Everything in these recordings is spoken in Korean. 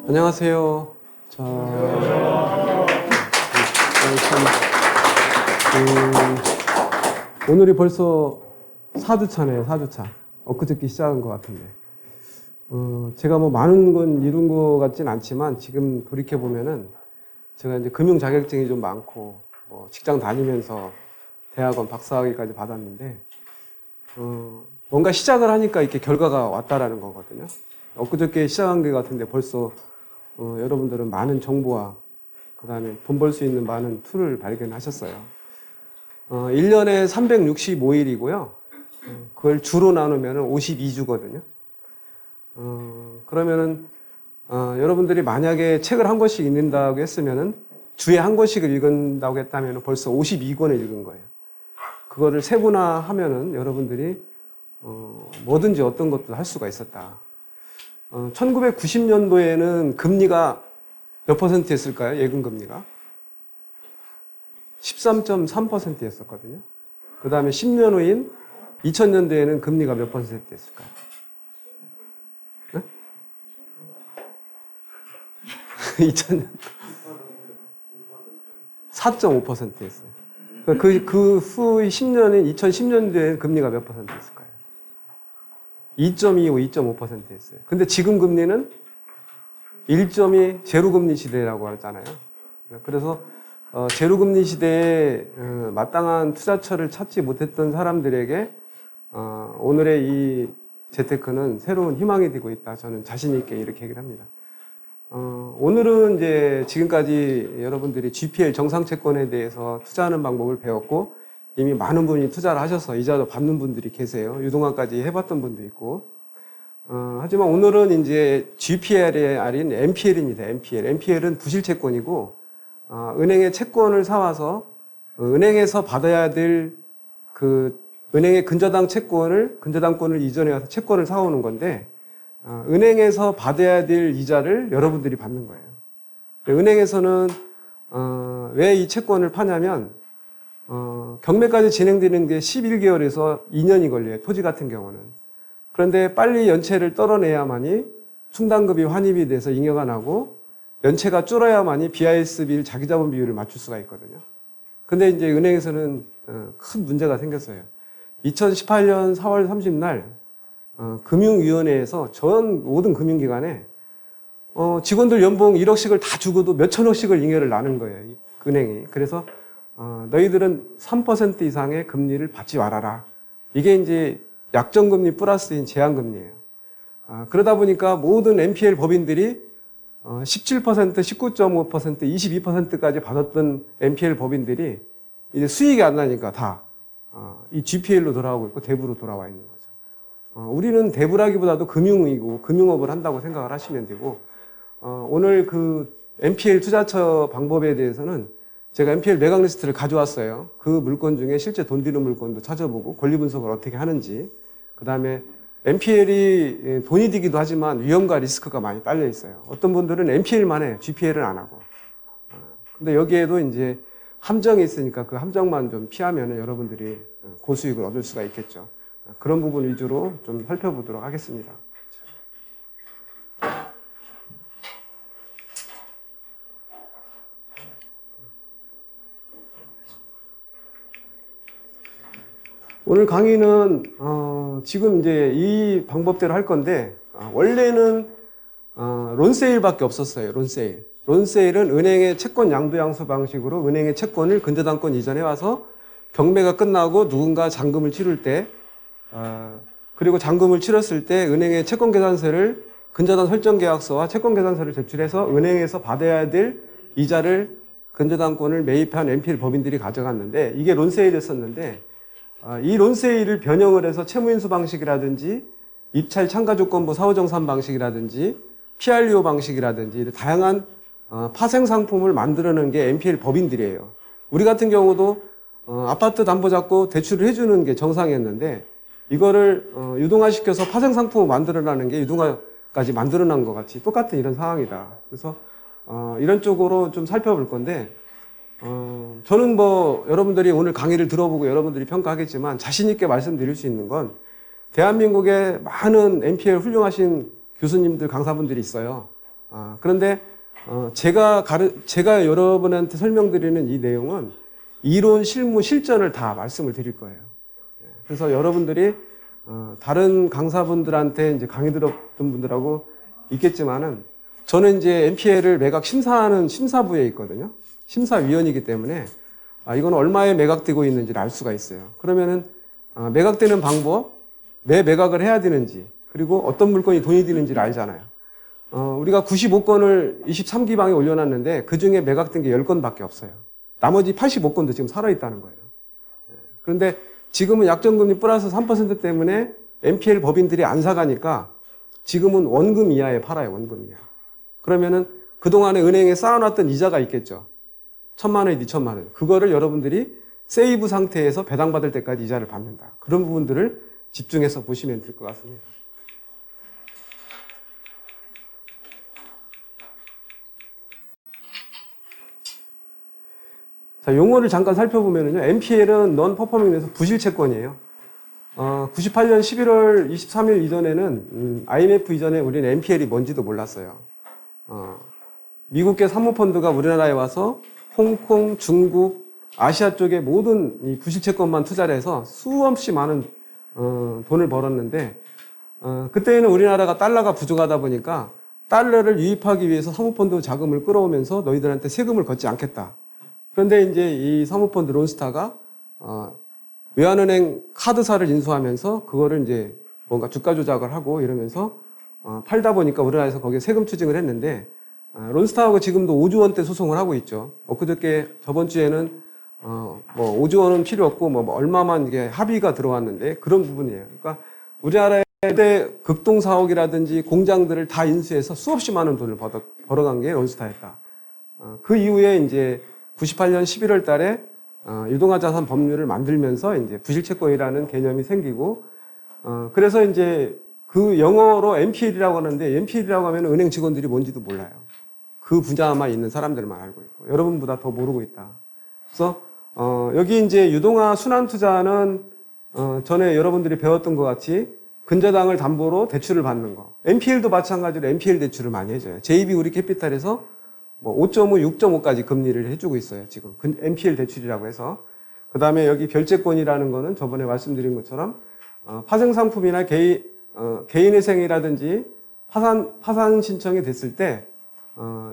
안녕하세요. 오늘이 벌써 4주차네요, 4주차. 엊그저께 시작한 것 같은데. 제가 뭐 많은 건 이룬 것 같진 않지만 지금 돌이켜보면은 제가 이제 금융 자격증이 좀 많고, 직장 다니면서 대학원 박사학위까지 받았는데, 뭔가 시작을 하니까 이렇게 결과가 왔다라는 거거든요. 엊그저께 시작한 것 같은데 벌써 여러분들은 많은 정보와 그 다음에 돈 벌 수 있는 많은 툴을 발견하셨어요. 1년에 365일이고요. 그걸 주로 나누면 52주거든요. 그러면은 여러분들이 만약에 책을 한 권씩 읽는다고 했으면은 주에 한 권씩을 읽는다고 했다면 벌써 52권을 읽은 거예요. 그거를 세분화하면은 여러분들이 뭐든지 어떤 것도 할 수가 있었다. 1990년도에는 금리가 몇 %였을까요? 예금 금리가 13.3%였었거든요. 그 다음에 10년 후인 2000년도에는 금리가 몇 %였을까요? 네? 2000년 4.5%였어요. 그 후 10년인 2010년도에는 금리가 몇 %였을까요? 2.25, 2.5%였어요. 근데 지금 금리는 1.2 제로금리 시대라고 하잖아요. 그래서 제로금리 시대에 마땅한 투자처를 찾지 못했던 사람들에게 오늘의 이 재테크는 새로운 희망이 되고 있다. 저는 자신 있게 이렇게 얘기를 합니다. 오늘은 이제 지금까지 여러분들이 GPL 정상채권에 대해서 투자하는 방법을 배웠고 이미 많은 분이 투자를 하셔서 이자도 받는 분들이 계세요. 유동화까지 해봤던 분도 있고. 하지만 오늘은 이제 GPL이 아닌 NPL입니다. NPL은 부실채권이고, 은행의 채권을 사와서 은행에서 받아야 될 은행의 근저당권을 이전해 와서 채권을 사오는 건데, 은행에서 받아야 될 이자를 여러분들이 받는 거예요. 은행에서는 왜 이 채권을 파냐면 경매까지 진행되는 게 11개월에서 2년이 걸려요. 토지 같은 경우는. 그런데 빨리 연체를 떨어내야만이 충당급이 환입이 돼서 잉여가 나고 연체가 줄어야만이 BISB 자기자본 비율을 맞출 수가 있거든요. 근데 이제 은행에서는 큰 문제가 생겼어요. 2018년 4월 30날 금융위원회에서 전 모든 금융기관에 직원들 연봉 1억씩을 다 주고도 몇천억씩을 잉여를 나눈 거예요. 은행이. 그래서 너희들은 3% 이상의 금리를 받지 말아라. 이게 이제 약정금리 플러스인 제한금리예요. 그러다 보니까 모든 NPL 법인들이 17%, 19.5%, 22%까지 받았던 NPL 법인들이 이제 수익이 안 나니까 다 이 GPL로 돌아오고 있고 대부로 돌아와 있는 거죠. 우리는 대부라기보다도 금융이고 금융업을 한다고 생각을 하시면 되고 오늘 그 NPL 투자처 방법에 대해서는 제가 NPL 매각 리스트를 가져왔어요. 그 물건 중에 실제 돈 들이는 물건도 찾아보고 권리 분석을 어떻게 하는지, 그 다음에 NPL이 돈이 들기도 하지만 위험과 리스크가 많이 딸려 있어요. 어떤 분들은 NPL만 해, GPL은 안 하고. 근데 여기에도 이제 함정이 있으니까 그 함정만 좀 피하면 여러분들이 고수익을 얻을 수가 있겠죠. 그런 부분 위주로 좀 살펴보도록 하겠습니다. 오늘 강의는 지금 이제 이 방법대로 할 건데 원래는 론세일밖에 없었어요. 론세일은 은행의 채권 양도양수 방식으로 은행의 채권을 근저당권 이전해 와서 경매가 끝나고 누군가 잔금을 치를 때 그리고 잔금을 치렀을 때 은행의 채권계산서를 근저당 설정계약서와 채권계산서를 제출해서 은행에서 받아야 될 이자를 근저당권을 매입한 NPL 법인들이 가져갔는데 이게 론세일이었었는데 이 론세일을 변형을 해서 채무인수 방식이라든지 입찰 참가조건부 사후정산 방식이라든지 PRO 방식이라든지 이런 다양한 파생상품을 만들어낸 게 NPL 법인들이에요. 우리 같은 경우도 아파트 담보 잡고 대출을 해주는 게 정상이었는데 이거를 유동화시켜서 파생상품을 만들어내는 게 유동화까지 만들어낸 것 같이 똑같은 이런 상황이다. 그래서 이런 쪽으로 좀 살펴볼 건데 저는 뭐 여러분들이 오늘 강의를 들어보고 여러분들이 평가하겠지만 자신 있게 말씀드릴 수 있는 건 대한민국에 많은 NPL 훌륭하신 교수님들, 강사분들이 있어요. 그런데 제가 여러분한테 설명드리는 이 내용은 이론, 실무, 실전을 다 말씀을 드릴 거예요. 그래서 여러분들이 다른 강사분들한테 이제 강의 들었던 분들하고 있겠지만은 저는 이제 MPL을 매각 심사하는 심사부에 있거든요. 심사위원이기 때문에 이건 얼마에 매각되고 있는지를 알 수가 있어요. 그러면은 매각되는 방법, 왜 매각을 해야 되는지, 그리고 어떤 물건이 돈이 드는지를 알잖아요. 우리가 95건을 23기방에 올려놨는데 그 중에 매각된 게 10건밖에 없어요. 나머지 85건도 지금 살아있다는 거예요. 그런데 지금은 약정금리 플러스 3% 때문에 MPL 법인들이 안 사가니까 지금은 원금 이하에 팔아요, 원금 이하. 그러면은 그동안에 은행에 쌓아놨던 이자가 있겠죠. 1,000만 원이든 2,000만 원. 그거를 여러분들이 세이브 상태에서 배당받을 때까지 이자를 받는다. 그런 부분들을 집중해서 보시면 될 것 같습니다. 자, 용어를 잠깐 살펴보면요. NPL은 non-performing에서 부실 채권이에요. 98년 11월 23일 이전에는, IMF 이전에 우리는 NPL이 뭔지도 몰랐어요. 미국계 사모펀드가 우리나라에 와서 홍콩, 중국, 아시아 쪽의 모든 이 부실 채권만 투자를 해서 수없이 많은 돈을 벌었는데, 그때는 우리나라가 달러가 부족하다 보니까 달러를 유입하기 위해서 사모펀드 자금을 끌어오면서 너희들한테 세금을 걷지 않겠다. 그런데 이제 이 사모펀드 론스타가 외환은행 카드사를 인수하면서 그거를 이제 뭔가 주가 조작을 하고 이러면서 팔다 보니까 우리나라에서 거기에 세금 추징을 했는데, 론스타하고 지금도 5조 원대 소송을 하고 있죠. 엊그저께 저번 주에는 뭐 5조 원은 필요 없고 뭐 얼마만 이게 합의가 들어왔는데 그런 부분이에요. 그러니까 우리나라에 극동 사옥이라든지 공장들을 다 인수해서 수없이 많은 돈을 벌어간 게 론스타였다. 그 이후에 이제 98년 11월 달에 유동화 자산 법률을 만들면서 이제 부실채권이라는 개념이 생기고, 그래서 이제 그 영어로 NPL이라고 하는데, NPL이라고 하면 은행 직원들이 뭔지도 몰라요. 그 분야만 있는 사람들만 알고 있고, 여러분보다 더 모르고 있다. 그래서 여기 이제 유동화 순환투자는 전에 여러분들이 배웠던 것 같이 근저당을 담보로 대출을 받는 거. NPL도 마찬가지로 NPL 대출을 많이 해줘요. JB 우리 캐피탈에서 뭐 5.5, 6.5까지 금리를 해주고 있어요. 지금 NPL 대출이라고 해서. 그 다음에 여기 별채권이라는 거는 저번에 말씀드린 것처럼 파생 상품이나 개인회생이라든지 파산 신청이 됐을 때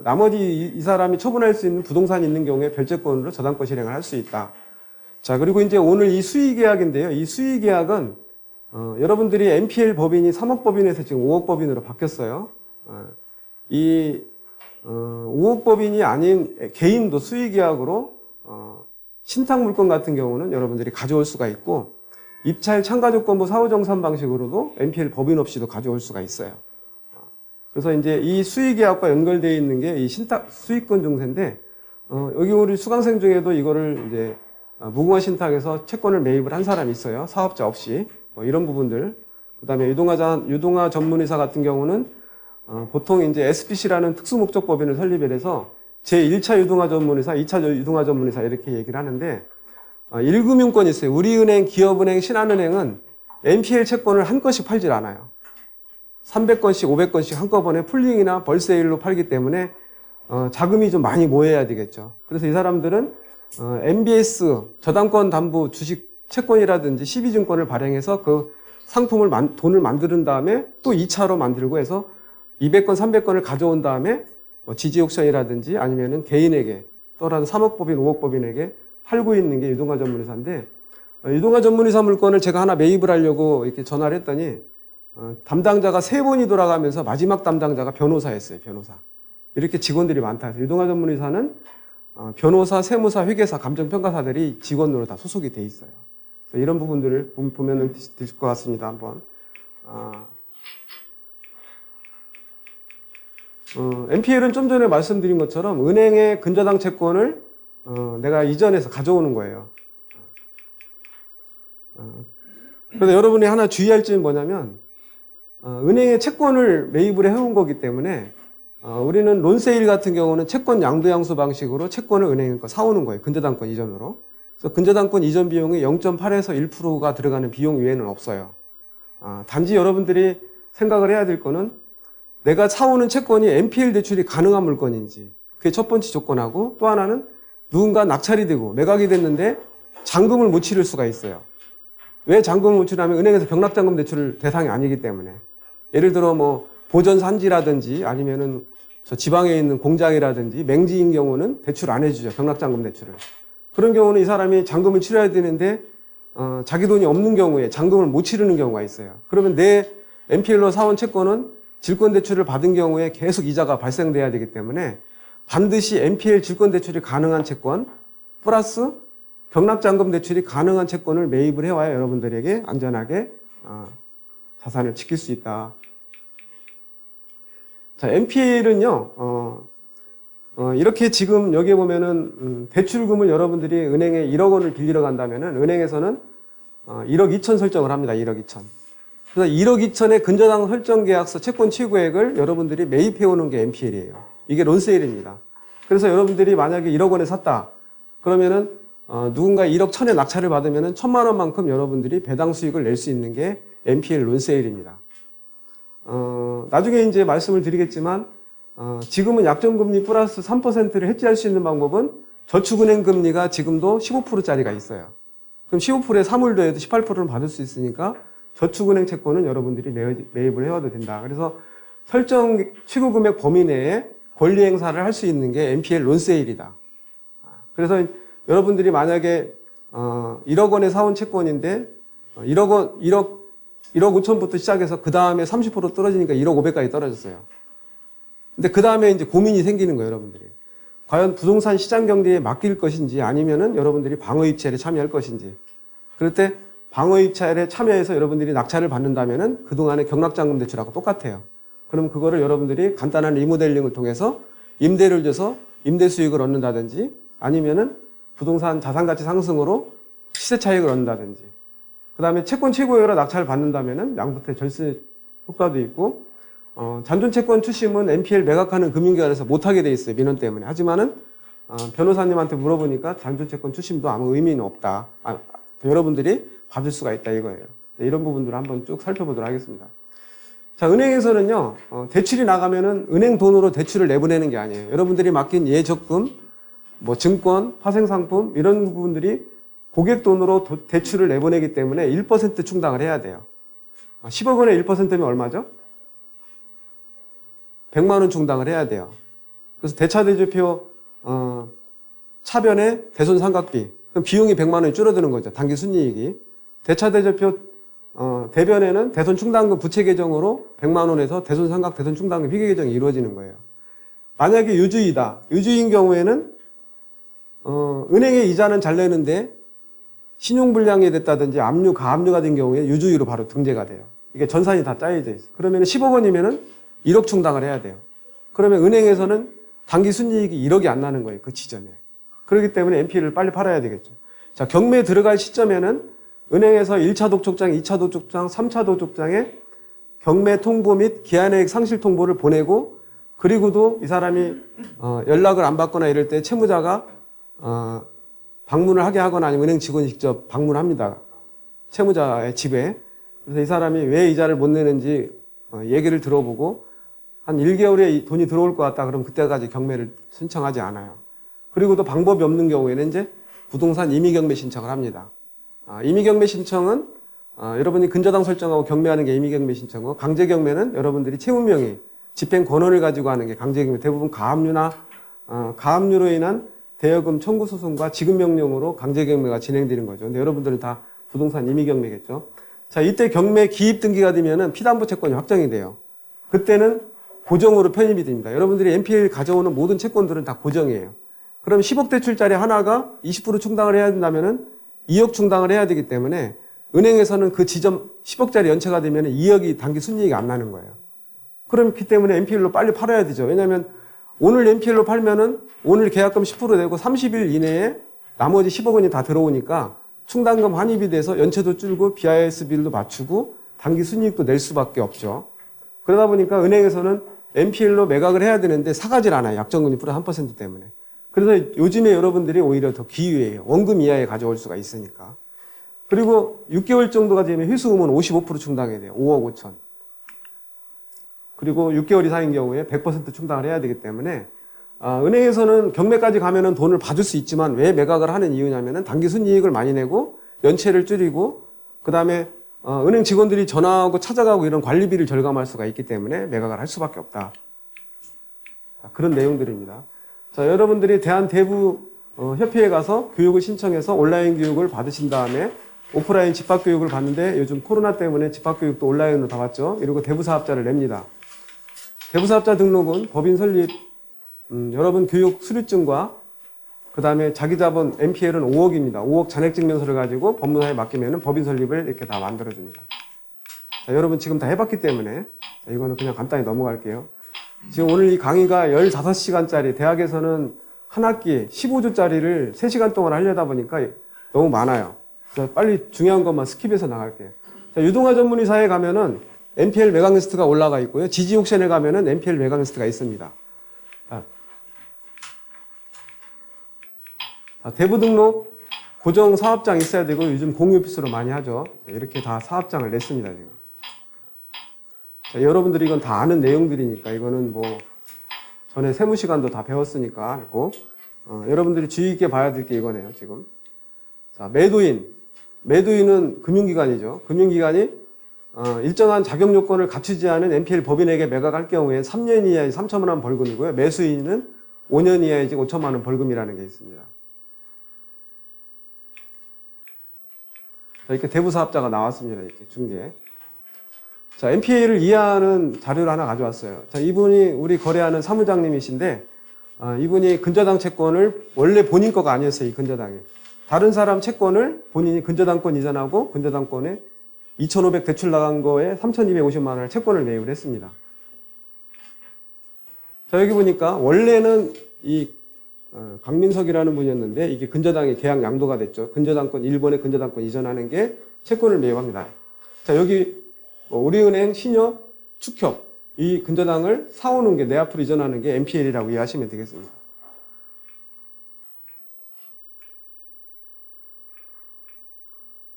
나머지 이 사람이 처분할 수 있는 부동산이 있는 경우에 별채권으로 저당권 실행을 할 수 있다. 자, 그리고 이제 오늘 이 수의계약인데요. 이 수의계약은 여러분들이 NPL 법인이 3억 법인에서 지금 5억 법인으로 바뀌었어요. 이 5억 법인이 아닌 개인도 수의계약으로 신탁 물건 같은 경우는 여러분들이 가져올 수가 있고, 입찰 참가조건부 사후정산 방식으로도 NPL 법인 없이도 가져올 수가 있어요. 그래서 이제 이 수의계약과 연결되어 있는 게 이 신탁 수익권 증세인데, 여기 우리 수강생 중에도 이거를 이제 무궁화 신탁에서 채권을 매입을 한 사람이 있어요. 사업자 없이. 뭐 이런 부분들. 그 다음에 유동화 전문의사 같은 경우는 보통 이제 SPC라는 특수목적법인을 설립을 해서 제1차 유동화 전문의사, 2차 유동화 전문의사 이렇게 얘기를 하는데, 1금융권이 있어요. 우리은행, 기업은행, 신한은행은 NPL 채권을 한 건씩 팔질 않아요. 300건씩, 500건씩 한꺼번에 풀링이나 벌세일로 팔기 때문에 자금이 좀 많이 모여야 되겠죠. 그래서 이 사람들은 MBS, 저당권 담보 주식 채권이라든지 시비증권을 발행해서 그 상품을 돈을 만드는 다음에 또 2차로 만들고 해서 200건, 300건을 가져온 다음에 뭐 지지 옥션이라든지 아니면은 개인에게 또는 3억 법인, 5억 법인에게 팔고 있는 게 유동화 전문의사인데, 유동화 전문의사 물건을 제가 하나 매입을 하려고 이렇게 전화를 했더니 담당자가 3번이 돌아가면서 마지막 담당자가 변호사였어요. 변호사. 이렇게 직원들이 많다 해서 유동화 전문의사는 변호사, 세무사, 회계사, 감정평가사들이 직원으로 다 소속이 돼 있어요. 그래서 이런 부분들을 보면 될 것 같습니다. 한번. NPL은 좀 전에 말씀드린 것처럼 은행의 근저당 채권을 내가 이전해서 가져오는 거예요. 그래서 여러분이 하나 주의할 점이 뭐냐면, 은행의 채권을 매입을 해온 거기 때문에 우리는 론세일 같은 경우는 채권 양도양수 방식으로 채권을 은행에 거 사오는 거예요. 근저당권 이전으로. 그래서 근저당권 이전 비용이 0.8에서 1%가 들어가는 비용 외에는 없어요. 단지 여러분들이 생각을 해야 될 거는 내가 사오는 채권이 NPL 대출이 가능한 물건인지, 그게 첫 번째 조건하고, 또 하나는 누군가 낙찰이 되고 매각이 됐는데 잔금을 못 치를 수가 있어요. 왜 잔금을 못 치냐면 은행에서 병락잔금 대출 대상이 아니기 때문에. 예를 들어 뭐 보전 산지라든지 아니면은 저 지방에 있는 공장이라든지 맹지인 경우는 대출 안 해주죠. 병락잔금 대출을. 그런 경우는 이 사람이 잔금을 치러야 되는데 자기 돈이 없는 경우에 잔금을 못 치르는 경우가 있어요. 그러면 내 NPL로 사온 채권은 질권 대출을 받은 경우에 계속 이자가 발생돼야 되기 때문에 반드시 NPL 질권 대출이 가능한 채권 플러스 병락잔금 대출이 가능한 채권을 매입을 해와야 여러분들에게 안전하게 자산을 지킬 수 있다. 자, NPL은요, 이렇게 지금 여기에 보면은 대출금을 여러분들이 은행에 1억 원을 빌리러 간다면은 은행에서는 1억 2천 설정을 합니다. 1억 2천. 그래서 1억 2천의 근저당 설정 계약서 채권 취구액을 여러분들이 매입해 오는 게 NPL이에요. 이게 론세일입니다. 그래서 여러분들이 만약에 1억 원에 샀다. 그러면은 누군가 1억 1천에 낙찰을 받으면은 1,000만 원만큼 여러분들이 배당 수익을 낼 수 있는 게 NPL 론세일입니다. 나중에 이제 말씀을 드리겠지만 지금은 약정금리 플러스 3%를 해지할 수 있는 방법은 저축은행 금리가 지금도 15%짜리가 있어요. 그럼 15%에 3월 더해도 18%는 받을 수 있으니까 저축은행 채권은 여러분들이 매입을 해와도 된다. 그래서 설정 취구금액 범위 내에 권리 행사를 할 수 있는 게 NPL 론세일이다. 그래서 여러분들이 만약에 1억 원에 사온 채권인데 1억 5천부터 시작해서 그 다음에 30% 떨어지니까 1억 5백까지 떨어졌어요. 근데 그 다음에 이제 고민이 생기는 거예요, 여러분들이. 과연 부동산 시장 경기에 맡길 것인지 아니면은 여러분들이 방어 입찰에 참여할 것인지. 그럴 때 방어 입찰에 참여해서 여러분들이 낙찰을 받는다면은 그동안의 경락잔금 대출하고 똑같아요. 그럼 그거를 여러분들이 간단한 리모델링을 통해서 임대를 줘서 임대 수익을 얻는다든지 아니면은 부동산 자산 가치 상승으로 시세 차익을 얻는다든지. 그 다음에 채권 최고율로 낙찰을 받는다면은 양부태 절세 효과도 있고, 잔존 채권 추심은 NPL 매각하는 금융기관에서 못하게 돼 있어요. 민원 때문에. 하지만은, 변호사님한테 물어보니까 잔존 채권 추심도 아무 의미는 없다. 여러분들이 받을 수가 있다 이거예요. 이런 부분들을 한번 쭉 살펴보도록 하겠습니다. 자, 은행에서는요, 대출이 나가면은 은행 돈으로 대출을 내보내는 게 아니에요. 여러분들이 맡긴 예적금, 뭐 증권, 파생상품 이런 부분들이 고객 돈으로 대출을 내보내기 때문에 1% 충당을 해야 돼요. 10억 원에 1%면 얼마죠? 100만 원 충당을 해야 돼요. 그래서 대차대조표 차변에 대손상각비. 그럼 비용이 100만 원이 줄어드는 거죠. 단기 순이익이. 대차대조표 대변에는 대손 충당금 부채 계정으로 100만 원에서 대손 상각 대손 충당금 희귀 계정이 이루어지는 거예요. 만약에 유주이다. 유주인 경우에는 은행의 이자는 잘 내는데 신용불량이 됐다든지 압류, 가압류가 된 경우에 유주이로 바로 등재가 돼요. 이게 전산이 다 짜여져 있어요. 그러면 10억 원이면은 1억 충당을 해야 돼요. 그러면 은행에서는 단기 순이익이 1억이 안 나는 거예요. 그 지점에. 그렇기 때문에 NPL을 빨리 팔아야 되겠죠. 자, 경매에 들어갈 시점에는 은행에서 1차 독촉장, 2차 독촉장, 3차 독촉장에 경매 통보 및 기한회익 상실 통보를 보내고 그리고도 이 사람이 연락을 안 받거나 이럴 때 채무자가 방문을 하게 하거나 아니면 은행 직원이 직접 방문합니다. 채무자의 집에. 그래서 이 사람이 왜 이자를 못 내는지 얘기를 들어보고 한 1개월에 돈이 들어올 것 같다 그러면 그때까지 경매를 신청하지 않아요. 그리고 또 방법이 없는 경우에는 이제 부동산 임의경매 신청을 합니다. 임의경매 신청은 여러분이 근저당 설정하고 경매하는 게 임의경매 신청이고 강제경매는 여러분들이 채무명의, 집행 권한을 가지고 하는 게 강제경매. 대부분 가압류나 가압류로 인한 대여금 청구 소송과 지급명령으로 강제경매가 진행되는 거죠. 근데 여러분들은 다 부동산 임의경매겠죠. 자, 이때 경매 기입 등기가 되면은 피담보 채권이 확정이 돼요. 그때는 고정으로 편입이 됩니다. 여러분들이 NPL 가져오는 모든 채권들은 다 고정이에요. 그럼 10억 대출짜리 하나가 20% 충당을 해야 된다면은 2억 충당을 해야 되기 때문에 은행에서는 그 지점 10억짜리 연체가 되면 2억이 단기 순이익이 안 나는 거예요. 그렇기 때문에 NPL로 빨리 팔아야 되죠. 왜냐하면 오늘 NPL로 팔면은 오늘 계약금 10% 내고 30일 이내에 나머지 10억 원이 다 들어오니까 충당금 환입이 돼서 연체도 줄고 BIS 비율도 맞추고 단기 순이익도 낼 수밖에 없죠. 그러다 보니까 은행에서는 NPL로 매각을 해야 되는데 사가질 않아요. 약정금리 플러스 1% 때문에. 그래서 요즘에 여러분들이 오히려 더 기회예요. 원금 이하에 가져올 수가 있으니까. 그리고 6개월 정도가 되면 회수금은 55% 충당해야 돼요. 5억 5천. 그리고 6개월 이상인 경우에 100% 충당을 해야 되기 때문에 은행에서는 경매까지 가면은 돈을 받을 수 있지만 왜 매각을 하는 이유냐면은 단기 순이익을 많이 내고 연체를 줄이고 그 다음에 은행 직원들이 전화하고 찾아가고 이런 관리비를 절감할 수가 있기 때문에 매각을 할 수밖에 없다. 자, 그런 내용들입니다. 자, 여러분들이 대한대부 협회에 가서 교육을 신청해서 온라인 교육을 받으신 다음에 오프라인 집합교육을 받는데 요즘 코로나 때문에 집합교육도 온라인으로 다 받죠. 이러고 대부사업자를 냅니다. 대부사업자 등록은 법인 설립, 여러분 교육 수료증과 그 다음에 자기자본 NPL은 5억입니다. 5억 잔액증명서를 가지고 법무사에 맡기면 법인 설립을 이렇게 다 만들어줍니다. 자, 여러분 지금 다 해봤기 때문에 자, 이거는 그냥 간단히 넘어갈게요. 지금 오늘 이 강의가 15시간짜리, 대학에서는 한 학기 15주짜리를 3시간 동안 하려다 보니까 너무 많아요. 그래서 빨리 중요한 것만 스킵해서 나갈게요. 자, 유동화 전문의사에 가면은 NPL 매각 리스트가 올라가 있고요. 지지옥션에 가면은 NPL 매각 리스트가 있습니다. 대부 등록 고정 사업장 있어야 되고 요즘 공유 필수로 많이 하죠. 이렇게 다 사업장을 냈습니다, 지금. 자, 여러분들이 이건 다 아는 내용들이니까 이거는 뭐 전에 세무 시간도 다 배웠으니까 했고 여러분들이 주의 깊게 봐야 될 게 이거네요, 지금. 자, 매도인은 금융기관이죠. 금융기관이 일정한 자격 요건을 갖추지 않은 NPL 법인에게 매각할 경우에 3년 이하의 3천만 원 벌금이고요. 매수인은 5년 이하의 5천만 원 벌금이라는 게 있습니다. 자, 이렇게 대부사업자가 나왔습니다. 이렇게 중개. 자, NPL을 이해하는 자료를 하나 가져왔어요. 자, 이분이 우리 거래하는 사무장님이신데, 이분이 근저당 채권을 원래 본인 거가 아니었어요. 이 근저당이. 다른 사람 채권을 본인이 근저당권 이전하고 근저당권에 2,500 대출 나간 거에 3,250만 원을 채권을 매입을 했습니다. 자, 여기 보니까 원래는 이 강민석이라는 분이었는데 이게 근저당이 계약 양도가 됐죠. 근저당권, 일본의 근저당권 이전하는 게 채권을 매입합니다. 자, 여기 우리은행, 신협, 축협 이 근저당을 사오는 게 내 앞으로 이전하는 게 NPL이라고 이해하시면 되겠습니다.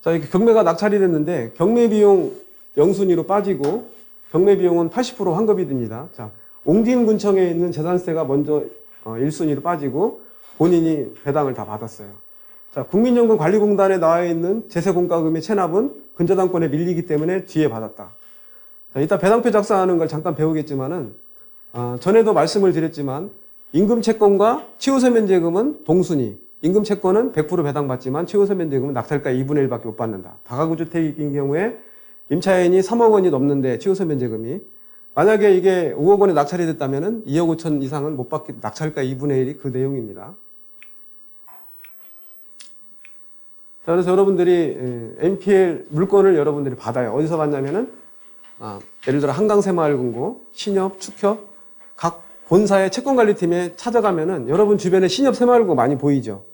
자, 이렇게 경매가 낙찰이 됐는데 경매 비용 영순위로 빠지고 경매 비용은 80% 환급이 됩니다. 자, 옹진군청에 있는 재산세가 먼저 1순위로 빠지고 본인이 배당을 다 받았어요. 자, 국민연금관리공단에 나와 있는 제세공과금의 체납은 근저당권에 밀리기 때문에 뒤에 받았다. 자, 이따 배당표 작성하는 걸 잠깐 배우겠지만은 전에도 말씀을 드렸지만 임금채권과 취우세면제금은 동순위. 임금채권은 100% 배당받지만 취우세면제금은 낙찰가 2분의 1밖에 못 받는다. 다가구주택인 경우에 임차인이 3억 원이 넘는데 취우세면제금이 만약에 이게 5억 원에 낙찰이 됐다면은 2억 5천 이상은 못 받기, 낙찰가 2분의 1이 그 내용입니다. 자, 그래서 여러분들이 NPL 물건을 여러분들이 받아요. 어디서 받냐면은 예를 들어 한강새마을금고, 신협, 축협 각 본사의 채권관리팀에 찾아가면은 여러분 주변에 신협, 새마을금고 많이 보이죠.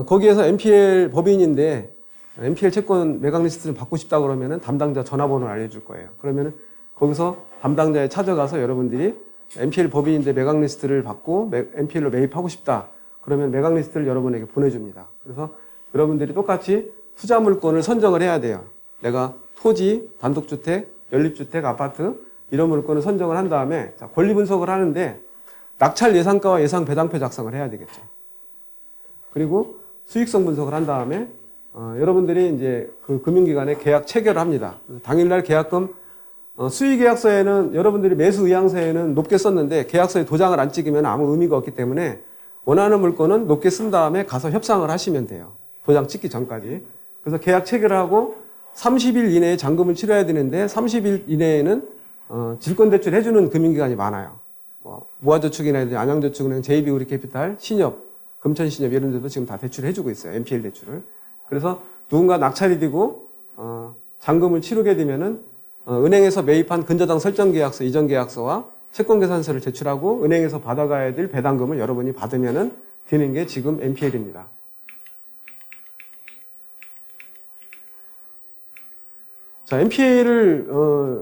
거기에서 NPL 법인인데 NPL 채권 매각 리스트를 받고 싶다 그러면은 담당자 전화번호를 알려줄 거예요. 그러면은 거기서 담당자에 찾아가서 여러분들이 NPL 법인인데 매각 리스트를 받고 NPL로 매입하고 싶다. 그러면 매각 리스트를 여러분에게 보내줍니다. 그래서 여러분들이 똑같이 투자 물건을 선정을 해야 돼요. 내가 토지, 단독주택, 연립주택, 아파트 이런 물건을 선정을 한 다음에 권리 분석을 하는데 낙찰 예상가와 예상 배당표 작성을 해야 되겠죠. 그리고 수익성 분석을 한 다음에 여러분들이 이제 그 금융기관에 계약 체결을 합니다. 당일날 계약금 수의계약서에는 여러분들이 매수 의향서에는 높게 썼는데 계약서에 도장을 안 찍으면 아무 의미가 없기 때문에 원하는 물건은 높게 쓴 다음에 가서 협상을 하시면 돼요. 도장 찍기 전까지. 그래서 계약 체결을 하고 30일 이내에 잔금을 치러야 되는데 30일 이내에는 질권대출 해주는 금융기관이 많아요. 무화저축이나 안양저축은행, JB우리캐피탈, 신협, 금천신협 이런 데도 지금 다 대출을 해주고 있어요. NPL 대출을. 그래서 누군가 낙찰이 되고 잔금을 치르게 되면은 은행에서 매입한 근저당 설정계약서, 이전계약서와 채권계산서를 제출하고 은행에서 받아가야 될 배당금을 여러분이 받으면은 드는 게 지금 NPL입니다. 자, NPL을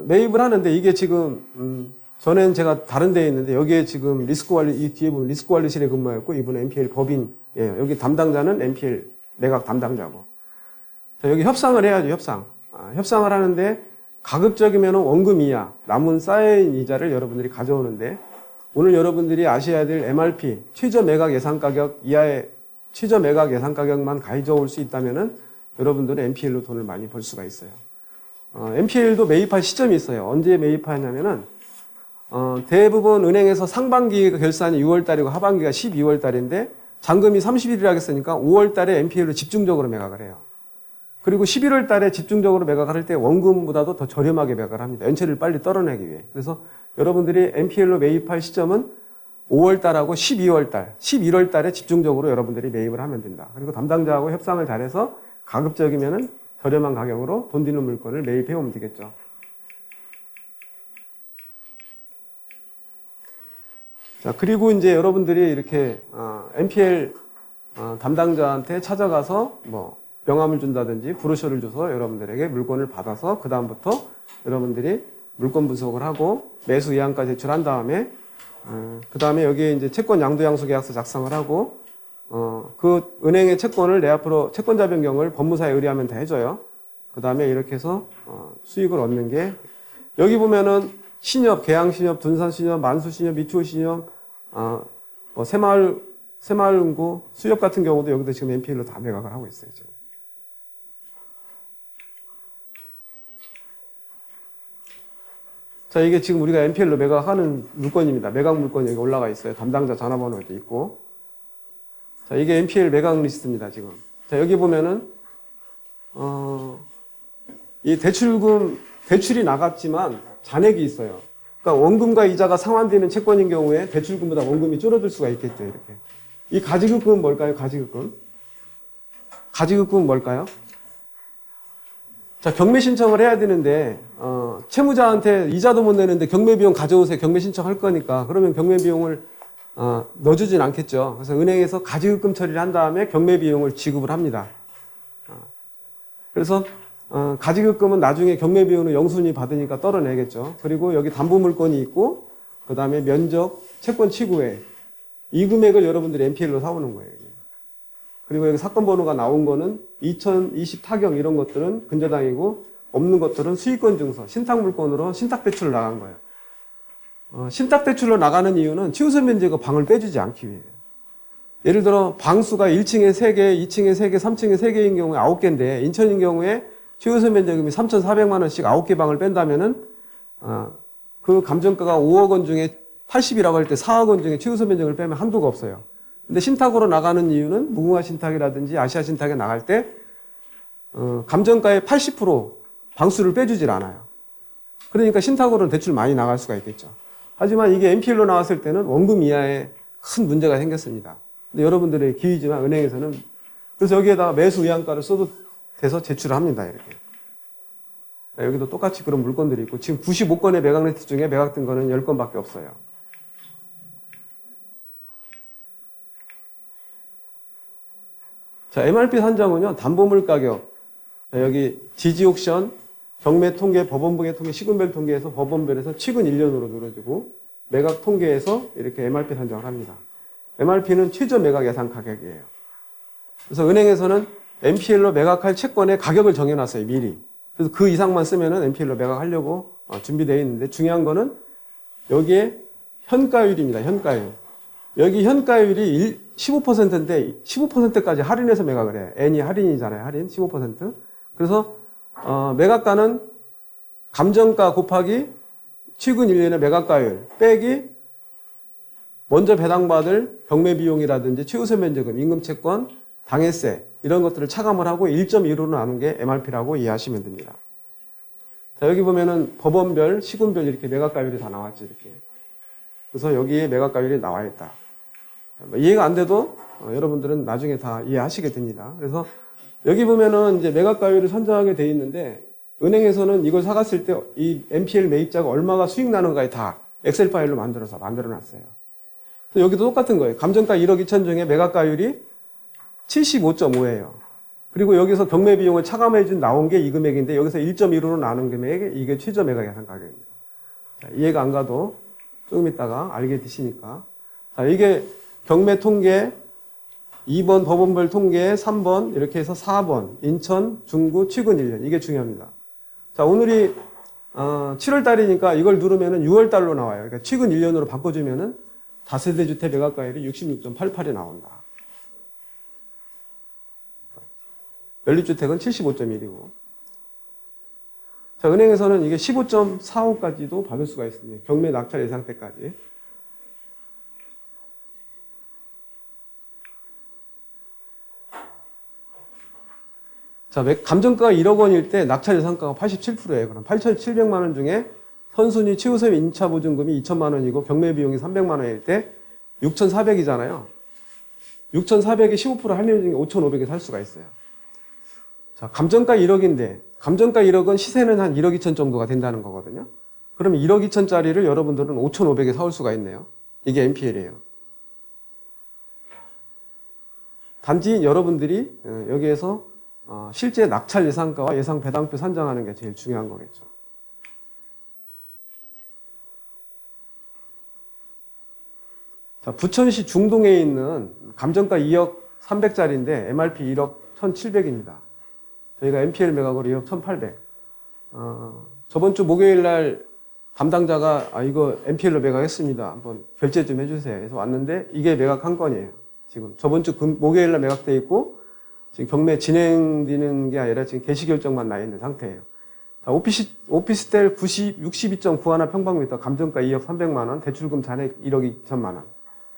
매입을 하는데 이게 지금 전엔 제가 다른 데에 있는데 여기에 지금 리스크관리, 이 뒤에 보면 리스크관리실에 근무했고 이분은 NPL 법인이에요. 여기 담당자는 NPL 매각 담당자고. 자, 여기 협상을 해야죠, 협상. 협상을 하는데 가급적이면 원금 이하, 남은 쌓여있는 이자를 여러분들이 가져오는데, 오늘 여러분들이 아셔야 될 MRP, 최저 매각 예상 가격 이하의 최저 매각 예상 가격만 가져올 수 있다면은 여러분들은 NPL로 돈을 많이 벌 수가 있어요. NPL도 매입할 시점이 있어요. 언제 매입하냐면은, 대부분 은행에서 상반기 결산이 6월달이고 하반기가 12월달인데, 잔금이 30일이라고 했으니까 5월달에 NPL로 집중적으로 매각을 해요. 그리고 11월달에 집중적으로 매각을 할 때 원금보다도 더 저렴하게 매각을 합니다. 연체를 빨리 떨어내기 위해. 그래서 여러분들이 NPL로 매입할 시점은 5월달하고 12월달, 11월달에 집중적으로 여러분들이 매입을 하면 된다. 그리고 담당자하고 협상을 잘해서 가급적이면은 저렴한 가격으로 돈 되는 물건을 매입해 오면 되겠죠. 자, 그리고 이제 여러분들이 이렇게 NPL 담당자한테 찾아가서 뭐 명함을 준다든지 브로셔를 줘서 여러분들에게 물건을 받아서 그 다음부터 여러분들이 물건 분석을 하고 매수 의향까지 제출한 다음에 그 다음에 여기에 이제 채권 양도양수 계약서 작성을 하고 그 은행의 채권을 내 앞으로 채권자 변경을 법무사에 의뢰하면 다 해줘요. 그 다음에 이렇게 해서 수익을 얻는 게 여기 보면은 신협, 계양신협, 둔산신협, 만수신협, 미추홀신협, 뭐 새마을은고, 수협 같은 경우도 여기도 지금 NPL로 다 매각을 하고 있어요. 지금. 자, 이게 지금 우리가 NPL로 매각하는 물건입니다. 매각 물건이 여기 올라가 있어요. 담당자 전화번호도 있고. 자, 이게 NPL 매각 리스트입니다, 지금. 자, 여기 보면은, 이 대출이 나갔지만 잔액이 있어요. 그러니까 원금과 이자가 상환되는 채권인 경우에 대출금보다 원금이 줄어들 수가 있겠죠, 이렇게. 이 가지급금은 뭘까요, 가지급금? 가지급금은 뭘까요? 자, 경매 신청을 해야 되는데, 채무자한테 이자도 못 내는데 경매 비용 가져오세요. 경매 신청할 거니까. 그러면 경매 비용을, 넣어주진 않겠죠. 그래서 은행에서 가지급금 처리를 한 다음에 경매 비용을 지급을 합니다. 그래서, 가지급금은 나중에 경매 비용을 영순위 받으니까 떨어내겠죠. 그리고 여기 담보물건이 있고, 그 다음에 면적, 채권 취구회. 이 금액을 여러분들이 NPL로 사오는 거예요. 그리고 여기 사건 번호가 나온 거는 2020 타경 이런 것들은 근저당이고 없는 것들은 수익권 증서, 신탁물건으로 신탁대출로 나간 거예요. 신탁대출로 나가는 이유는 취우선 면제가 방을 빼주지 않기 위해요. 예를 들어 방수가 1층에 3개, 2층에 3개, 3층에 3개인 경우에 9개인데 인천인 경우에 취우선 면제금이 3,400만 원씩 9개 방을 뺀다면은 그 감정가가 5억 원 중에 80이라고 할 때 4억 원 중에 취우선 면적을 빼면 한도가 없어요. 근데 신탁으로 나가는 이유는 무궁화 신탁이라든지 아시아 신탁에 나갈 때 감정가의 80% 방수를 빼주질 않아요. 그러니까 신탁으로는 대출 많이 나갈 수가 있겠죠. 하지만 이게 NPL로 나왔을 때는 원금 이하에 큰 문제가 생겼습니다. 근데 여러분들의 기회지만 은행에서는 그래서 여기에다가 매수 의향가를 써도 돼서 제출을 합니다. 이렇게. 여기도 똑같이 그런 물건들이 있고 지금 95건의 매각 리스트 중에 매각된 거는 10건밖에 없어요. 자, MRP 산정은요, 담보물 가격. 여기 지지 옥션, 경매 통계, 법원부의 통계, 시군별 통계에서 법원별에서 취근 1년으로 누려지고 매각 통계에서 이렇게 MRP 산정을 합니다. MRP는 최저 매각 예상 가격이에요. 그래서 은행에서는 NPL로 매각할 채권의 가격을 정해놨어요, 미리. 그래서 그 이상만 쓰면은 NPL로 매각하려고 준비되어 있는데 중요한 거는 여기에 현가율입니다, 현가율. 여기 현가율이 15%인데 15%까지 할인해서 매각을 해요. N이 할인이잖아요. 할인 15%. 그래서 매각가는 감정가 곱하기 취근 1년의 매각가율 빼기 먼저 배당받을 경매 비용이라든지 최우선 면제금, 임금채권, 당해세 이런 것들을 차감을 하고 1.15로 나눈 게 MRP라고 이해하시면 됩니다. 자, 여기 보면은 법원별, 시군별 이렇게 매각가율이 다 나왔죠. 이렇게. 그래서 여기에 매각가율이 나와 있다. 이해가 안 돼도 여러분들은 나중에 다 이해하시게 됩니다. 그래서 여기 보면은 이제 매각가율을 산정하게 돼 있는데 은행에서는 이걸 사갔을 때 이 NPL 매입자가 얼마가 수익 나는가에 다 엑셀 파일로 만들어놨어요. 그래서 여기도 똑같은 거예요. 감정가 1억 2천 중에 매각가율이 75.5예요. 그리고 여기서 경매 비용을 차감해준 나온 게 이 금액인데 여기서 1.15로 나눈 금액이 이게 최저 매각 예상 가격입니다. 자, 이해가 안 가도 조금 있다가 알게 되시니까. 자, 이게 경매 통계 2번 법원별 통계 3번 이렇게 해서 4번 인천 중구 취근 1년 이게 중요합니다. 자, 오늘이 7월 달이니까 이걸 누르면은 6월 달로 나와요. 그러니까 최근 1년으로 바꿔주면은 다세대 주택 매각가율이 66.88이 나온다. 연립주택은 75.1이고. 자, 은행에서는 이게 15.45까지도 받을 수가 있습니다. 경매 낙찰 예상 때까지. 자, 감정가가 1억 원일 때 낙찰 예상가가 87%예요. 그럼 8,700만 원 중에 선순위 최우선 임차 보증금이 2천만 원이고 경매 비용이 300만 원일 때 6,400이잖아요. 6,400에 15% 할인 중에 5,500에 살 수가 있어요. 자, 감정가 1억인데 감정가 1억은 시세는 한 1억 2천 정도가 된다는 거거든요. 그러면 1억 2천짜리를 여러분들은 5,500에 사올 수가 있네요. 이게 NPL이에요. 단지 여러분들이 여기에서 실제 낙찰 예상가와 예상 배당표 산정하는 게 제일 중요한 거겠죠. 자, 부천시 중동에 있는 감정가 2억 300짜리인데 MRP 1억 1,700입니다. 저희가 NPL 매각으로 2억 1,800. 저번 주 목요일 날 담당자가 이거 NPL로 매각했습니다. 한번 결제 좀 해주세요. 그래서 왔는데 이게 매각한 건이에요. 지금 저번 주 목요일 날 매각돼 있고 지금 경매 진행되는 게 아니라 지금 개시 결정만 나 있는 상태예요. 자, 오피스텔 62.91 평방미터 감정가 2억 300만 원, 대출금 잔액 1억 2천만 원.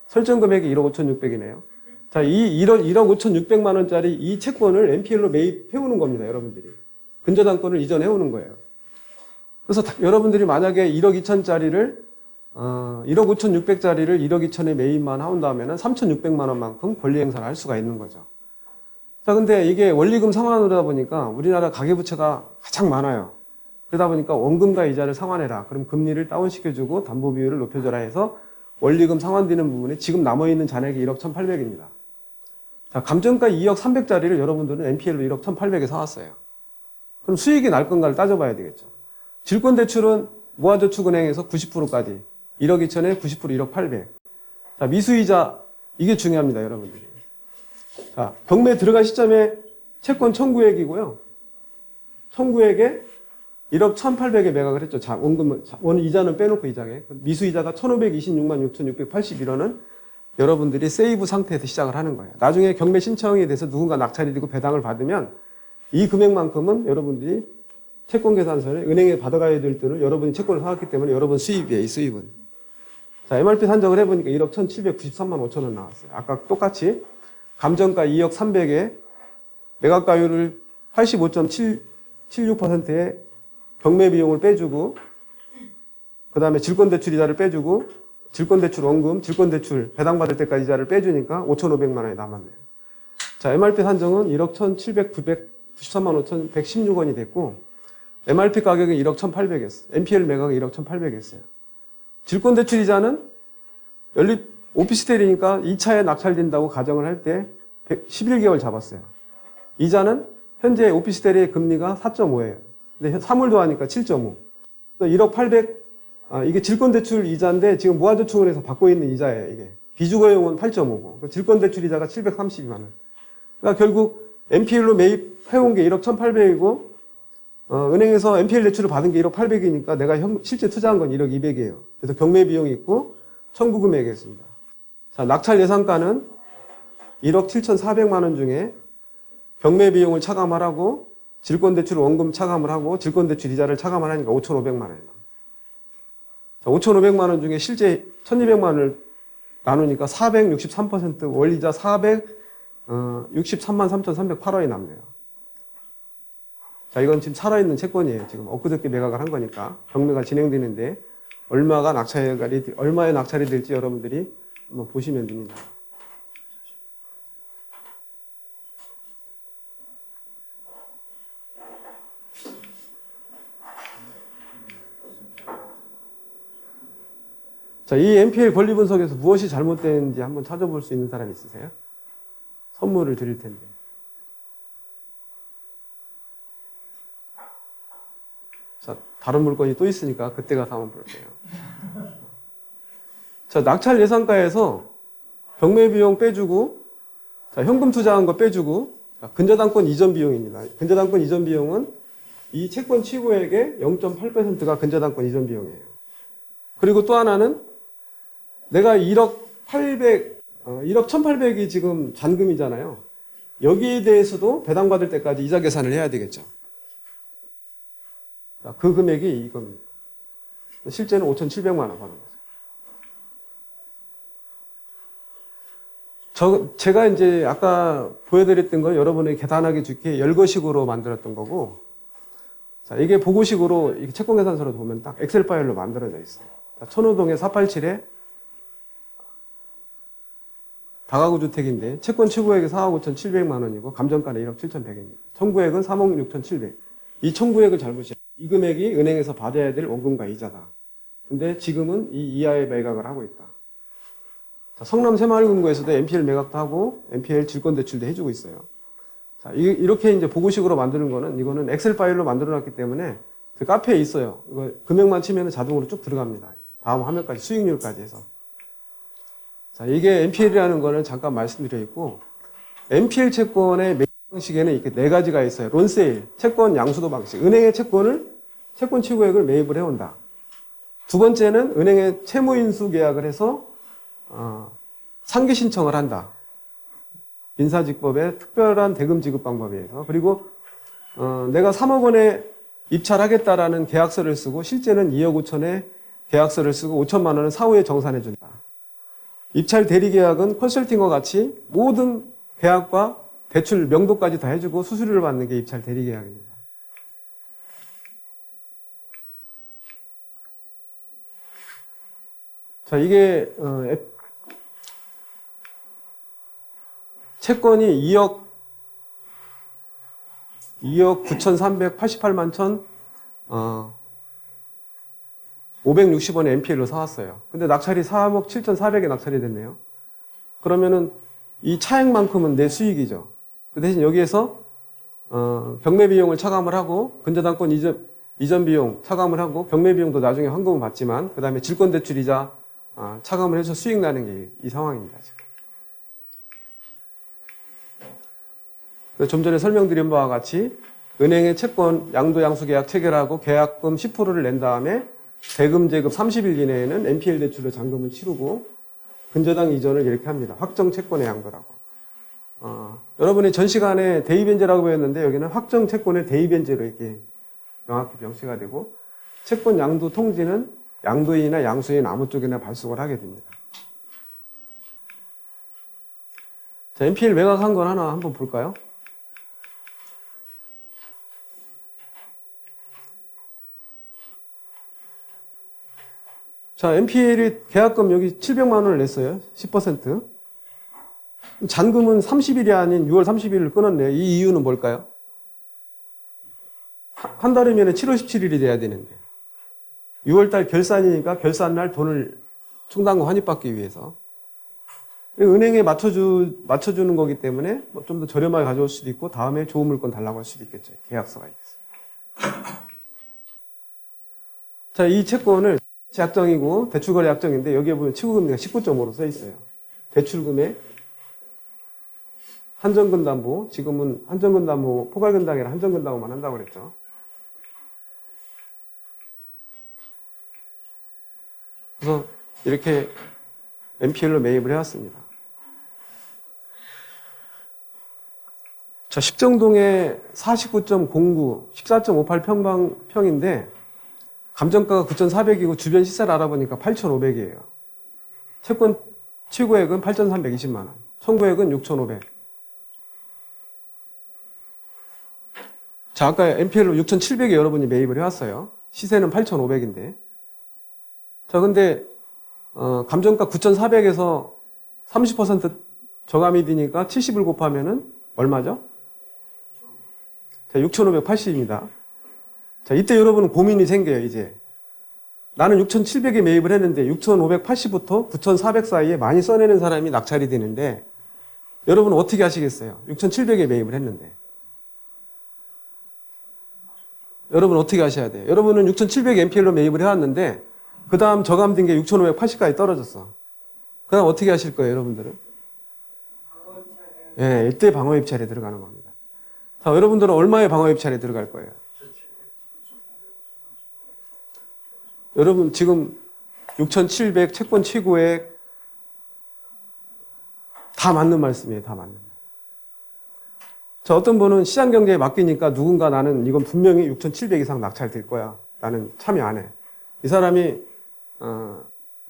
설정 금액이 1억 5,600이네요. 자, 이 1억 5,600만 원짜리 이 채권을 NPL로 매입해오는 겁니다, 여러분들이. 근저당권을 이전해오는 거예요. 그래서 여러분들이 만약에 1억 2천짜리를 1억 5,600짜리를 1억 2천에 매입만 한다면은 3,600만 원만큼 권리 행사를 할 수가 있는 거죠. 자, 근데 이게 원리금 상환으로다 보니까 우리나라 가계부채가 가장 많아요. 그러다 보니까 원금과 이자를 상환해라. 그럼 금리를 다운시켜주고 담보 비율을 높여줘라 해서 원리금 상환되는 부분에 지금 남아있는 잔액이 1억 1,800입니다. 자, 감정가 2억 300짜리를 여러분들은 NPL로 1억 1,800에 사왔어요. 그럼 수익이 날 건가를 따져봐야 되겠죠. 질권대출은 모아저축은행에서 90%까지 1억 2천에 90% 1억 800. 자, 미수이자 이게 중요합니다, 여러분들이. 자, 경매 들어갈 시점에 채권 청구액이고요. 청구액에 1억 1,800에 매각을 했죠. 자, 원 이자는 빼놓고 이자에. 미수이자가 1,526만 6,681원은 여러분들이 세이브 상태에서 시작을 하는 거예요. 나중에 경매 신청이 돼서 누군가 낙찰이 되고 배당을 받으면 이 금액만큼은 여러분들이 채권 계산서에 은행에 받아가야 될 돈을 여러분이 채권을 사왔기 때문에 여러분 수입이에요, 이 수입은. 자, MRP 산정을 해보니까 1억 1,793만 5천 원 나왔어요. 아까 똑같이 감정가 2억 300에 매각가율을 85.76%에 경매 비용을 빼주고 그 다음에 질권대출 이자를 빼주고 질권대출 원금, 질권대출 배당받을 때까지 이자를 빼주니까 5,500만 원이 남았네요. 자, MRP 산정은 1억 1,793만 5,116원이 됐고 MRP 가격은 1억 1,800이었어요. NPL 매각은 1억 1,800이었어요. 질권대출 이자는 연립 오피스텔이니까 2차에 낙찰된다고 가정을 할 때 11개월 잡았어요. 이자는 현재 오피스텔의 금리가 4.5예요. 근데 3월 더하니까 7.5. 1억 800, 이게 질권대출 이자인데 지금 모아저축은행에서 받고 있는 이자예요, 이게. 비주거용은 8.5고. 질권대출 이자가 732만 원. 그러니까 결국 NPL로 매입해온 게 1억 1,800이고, 은행에서 NPL 대출을 받은 게 1억 800이니까 내가 실제 투자한 건 1억 200이에요. 그래서 경매 비용이 있고, 청구 금액이 있습니다. 자, 낙찰 예상가는 1억 7,400만 원 중에 경매 비용을 차감을 하고 질권대출 원금 차감을 하고 질권대출 이자를 차감을 하니까 5,500만 원이에요. 자, 5,500만 원 중에 실제 1,200만 원을 나누니까 463% 월이자 463만 3,308원이 남네요. 자, 이건 지금 살아있는 채권이에요. 지금 엊그저께 매각을 한 거니까 경매가 진행되는데 얼마의 낙찰이 될지 여러분들이 한번 보시면 됩니다. 자, 이 NPL 권리 분석에서 무엇이 잘못되는지 한번 찾아볼 수 있는 사람 있으세요? 선물을 드릴 텐데. 자, 다른 물건이 또 있으니까 그때 가서 한번 볼게요. 자, 낙찰 예상가에서 경매 비용 빼주고, 자, 현금 투자한 거 빼주고, 자, 근저당권 이전 비용입니다. 근저당권 이전 비용은 이 채권 취고액의 0.8%가 근저당권 이전 비용이에요. 그리고 또 하나는 내가 1억 1,800이 지금 잔금이잖아요. 여기에 대해서도 배당받을 때까지 이자 계산을 해야 되겠죠. 자, 그 금액이 이겁니다. 실제는 5,700만 원 받는 거죠. 제가 이제 아까 보여드렸던 건 여러분에게 계산하기 좋게 열거식으로 만들었던 거고, 자, 이게 보고식으로 채권 계산서로 보면 딱 엑셀 파일로 만들어져 있어요. 자, 천호동의 487에 다가구 주택인데 채권 취고액이 4억 5,700만 원이고 감정가는 1억 7,100입니다. 청구액은 3억 6,700. 이 청구액을 잘 보시죠. 이 금액이 은행에서 받아야 될 원금과 이자다. 근데 지금은 이 이하의 매각을 하고 있다. 자, 성남 새마을금고에서도 NPL 매각도 하고 NPL 질권대출도 해주고 있어요. 자, 이렇게 이제 보고식으로 만드는 거는 이거는 엑셀 파일로 만들어놨기 때문에 그 카페에 있어요. 이거 금액만 치면 자동으로 쭉 들어갑니다. 다음 화면까지 수익률까지 해서. 자, 이게 NPL이라는 거는 잠깐 말씀드려 있고, NPL 채권의 매입 방식에는 이렇게 네 가지가 있어요. 론세일, 채권 양수도 방식. 은행의 채권 취고액을 매입을 해온다. 두 번째는 은행의 채무인수 계약을 해서 상기 신청을 한다. 민사직법의 특별한 대금 지급 방법에 의해서. 그리고 내가 3억 원에 입찰하겠다라는 계약서를 쓰고 실제는 2억 5천에 계약서를 쓰고 5천만 원은 사후에 정산해 준다. 입찰 대리 계약은 컨설팅과 같이 모든 계약과 대출 명도까지 다 해주고 수수료를 받는 게 입찰 대리 계약입니다. 자, 이게 채권이 2억 9,388만 560원에 NPL로 사왔어요. 근데 낙찰이 3억 7,400에 낙찰이 됐네요. 그러면은 이 차액만큼은 내 수익이죠. 그 대신 여기에서 경매 비용을 차감을 하고 근저당권 이전 비용 차감을 하고 경매 비용도 나중에 환급은 받지만 그 다음에 질권대출이자 차감을 해서 수익 나는 게 이 상황입니다. 지금. 좀 전에 설명드린 바와 같이 은행의 채권 양도양수 계약 체결하고 계약금 10%를 낸 다음에 대금 제급 30일 이내에는 NPL 대출로 잔금을 치르고 근저당 이전을 이렇게 합니다. 확정 채권의 양도라고. 여러분이 전 시간에 대입변제라고 배웠는데 여기는 확정 채권의 대입변제로 이렇게 명확히 명시가 되고 채권 양도 통지는 양도인이나 양수인 아무 쪽이나 발송을 하게 됩니다. 자, NPL 매각한 건 하나 한번 볼까요? 자, NPL이 계약금 여기 700만 원을 냈어요. 10%. 잔금은 30일이 아닌 6월 30일을 끊었네요. 이 이유는 뭘까요? 한 달이면 7월 17일이 돼야 되는데 6월달 결산이니까 결산날 돈을 충당금 환입받기 위해서 은행에 맞춰주는 거기 때문에 좀 더 저렴하게 가져올 수도 있고 다음에 좋은 물건 달라고 할 수도 있겠죠. 계약서가 있겠어요. 자, 이 채권을 약정이고 대출거래 약정인데 여기에 보면 취고금리가 19.5로 써 있어요. 대출금의 한정근담보, 지금은 한정근담보, 포괄근당이 아니라 한정근담보만 한다고 그랬죠. 그래서 이렇게 NPL로 매입을 해왔습니다. 자, 십정동에 49.09, 14.58평인데 감정가가 9,400이고 주변 시세를 알아보니까 8,500이에요. 채권 취고액은 8,320만 원, 청구액은 6,500. 자, 아까 NPL로 6,700에 여러분이 매입을 해왔어요. 시세는 8,500인데. 자, 근데 감정가 9,400에서 30% 저감이 되니까 70을 곱하면은 얼마죠? 자, 6,580입니다. 자, 이때 여러분은 고민이 생겨요, 이제. 나는 6,700에 매입을 했는데 6,580부터 9,400 사이에 많이 써내는 사람이 낙찰이 되는데 여러분은 어떻게 하시겠어요? 6,700에 매입을 했는데. 여러분 어떻게 하셔야 돼요? 여러분은 6,700 NPL로 매입을 해왔는데 그 다음 저감된 게 6,580까지 떨어졌어. 그 다음 어떻게 하실 거예요, 여러분들은? 예, 이때 방어입찰에 들어가는 겁니다. 자, 여러분들은 얼마의 방어입찰에 들어갈 거예요? 여러분 지금 6,700 채권 최고액 다 맞는 말씀이에요. 다 맞는. 자, 어떤 분은 시장 경제에 맡기니까 누군가 나는 이건 분명히 6,700 이상 낙찰될 거야. 나는 참여 안 해. 이 사람이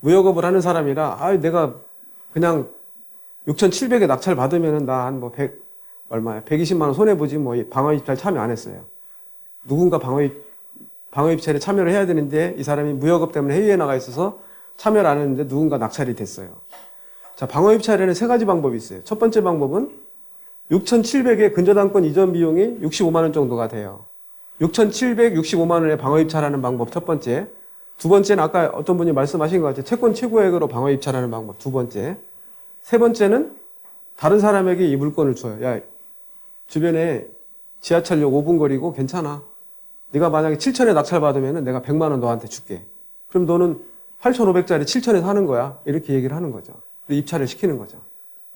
무역업을 하는 사람이라 내가 그냥 6,700에 낙찰 받으면은 나 한 뭐 100 얼마야? 120만 원 손해 보지 뭐 방어입찰 참여 안 했어요. 누군가 방어입찰에 참여를 해야 되는데 이 사람이 무역업 때문에 해외에 나가 있어서 참여를 안 했는데 누군가 낙찰이 됐어요. 자, 방어입찰에는 세 가지 방법이 있어요. 첫 번째 방법은 6,700의 근저당권 이전 비용이 65만 원 정도가 돼요. 6,765만 원에 방어입찰하는 방법 첫 번째. 두 번째는 아까 어떤 분이 말씀하신 것 같아요. 채권 최고액으로 방어입찰하는 방법 두 번째. 세 번째는 다른 사람에게 이 물건을 줘요. 야, 주변에 지하철역 5분 거리고 괜찮아. 네가 만약에 7천에 낙찰 받으면 내가 100만 원 너한테 줄게. 그럼 너는 8,500짜리 7천에 사는 거야. 이렇게 얘기를 하는 거죠. 입찰을 시키는 거죠.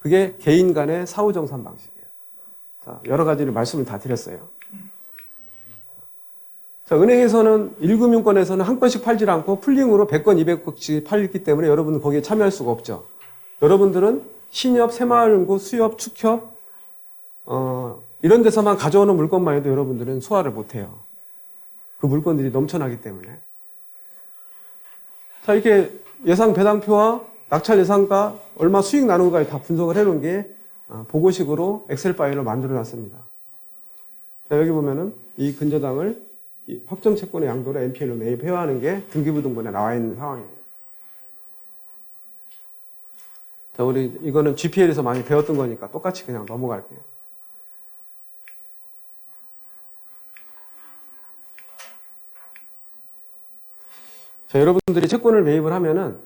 그게 개인 간의 사후정산 방식이에요. 자, 여러 가지를 말씀을 다 드렸어요. 자, 은행에서는 1금융권에서는 한 건씩 팔질 않고 풀링으로 100건, 200건씩 팔기 때문에 여러분은 거기에 참여할 수가 없죠. 여러분들은 신협, 새마을은행고, 수협, 축협 이런 데서만 가져오는 물건만 해도 여러분들은 소화를 못해요. 그 물건들이 넘쳐나기 때문에. 자, 이렇게 예상 배당표와 낙찰 예상가, 얼마 수익 나누는가에 다 분석을 해놓은 게 보고식으로 엑셀 파일로 만들어 놨습니다. 자, 여기 보면은 이 근저당을 이 확정 채권의 양도를 NPL로 매입해야 하는 게 등기부등본에 나와 있는 상황이에요. 자, 우리 이거는 GPL에서 많이 배웠던 거니까 똑같이 그냥 넘어갈게요. 자, 여러분들이 채권을 매입을 하면은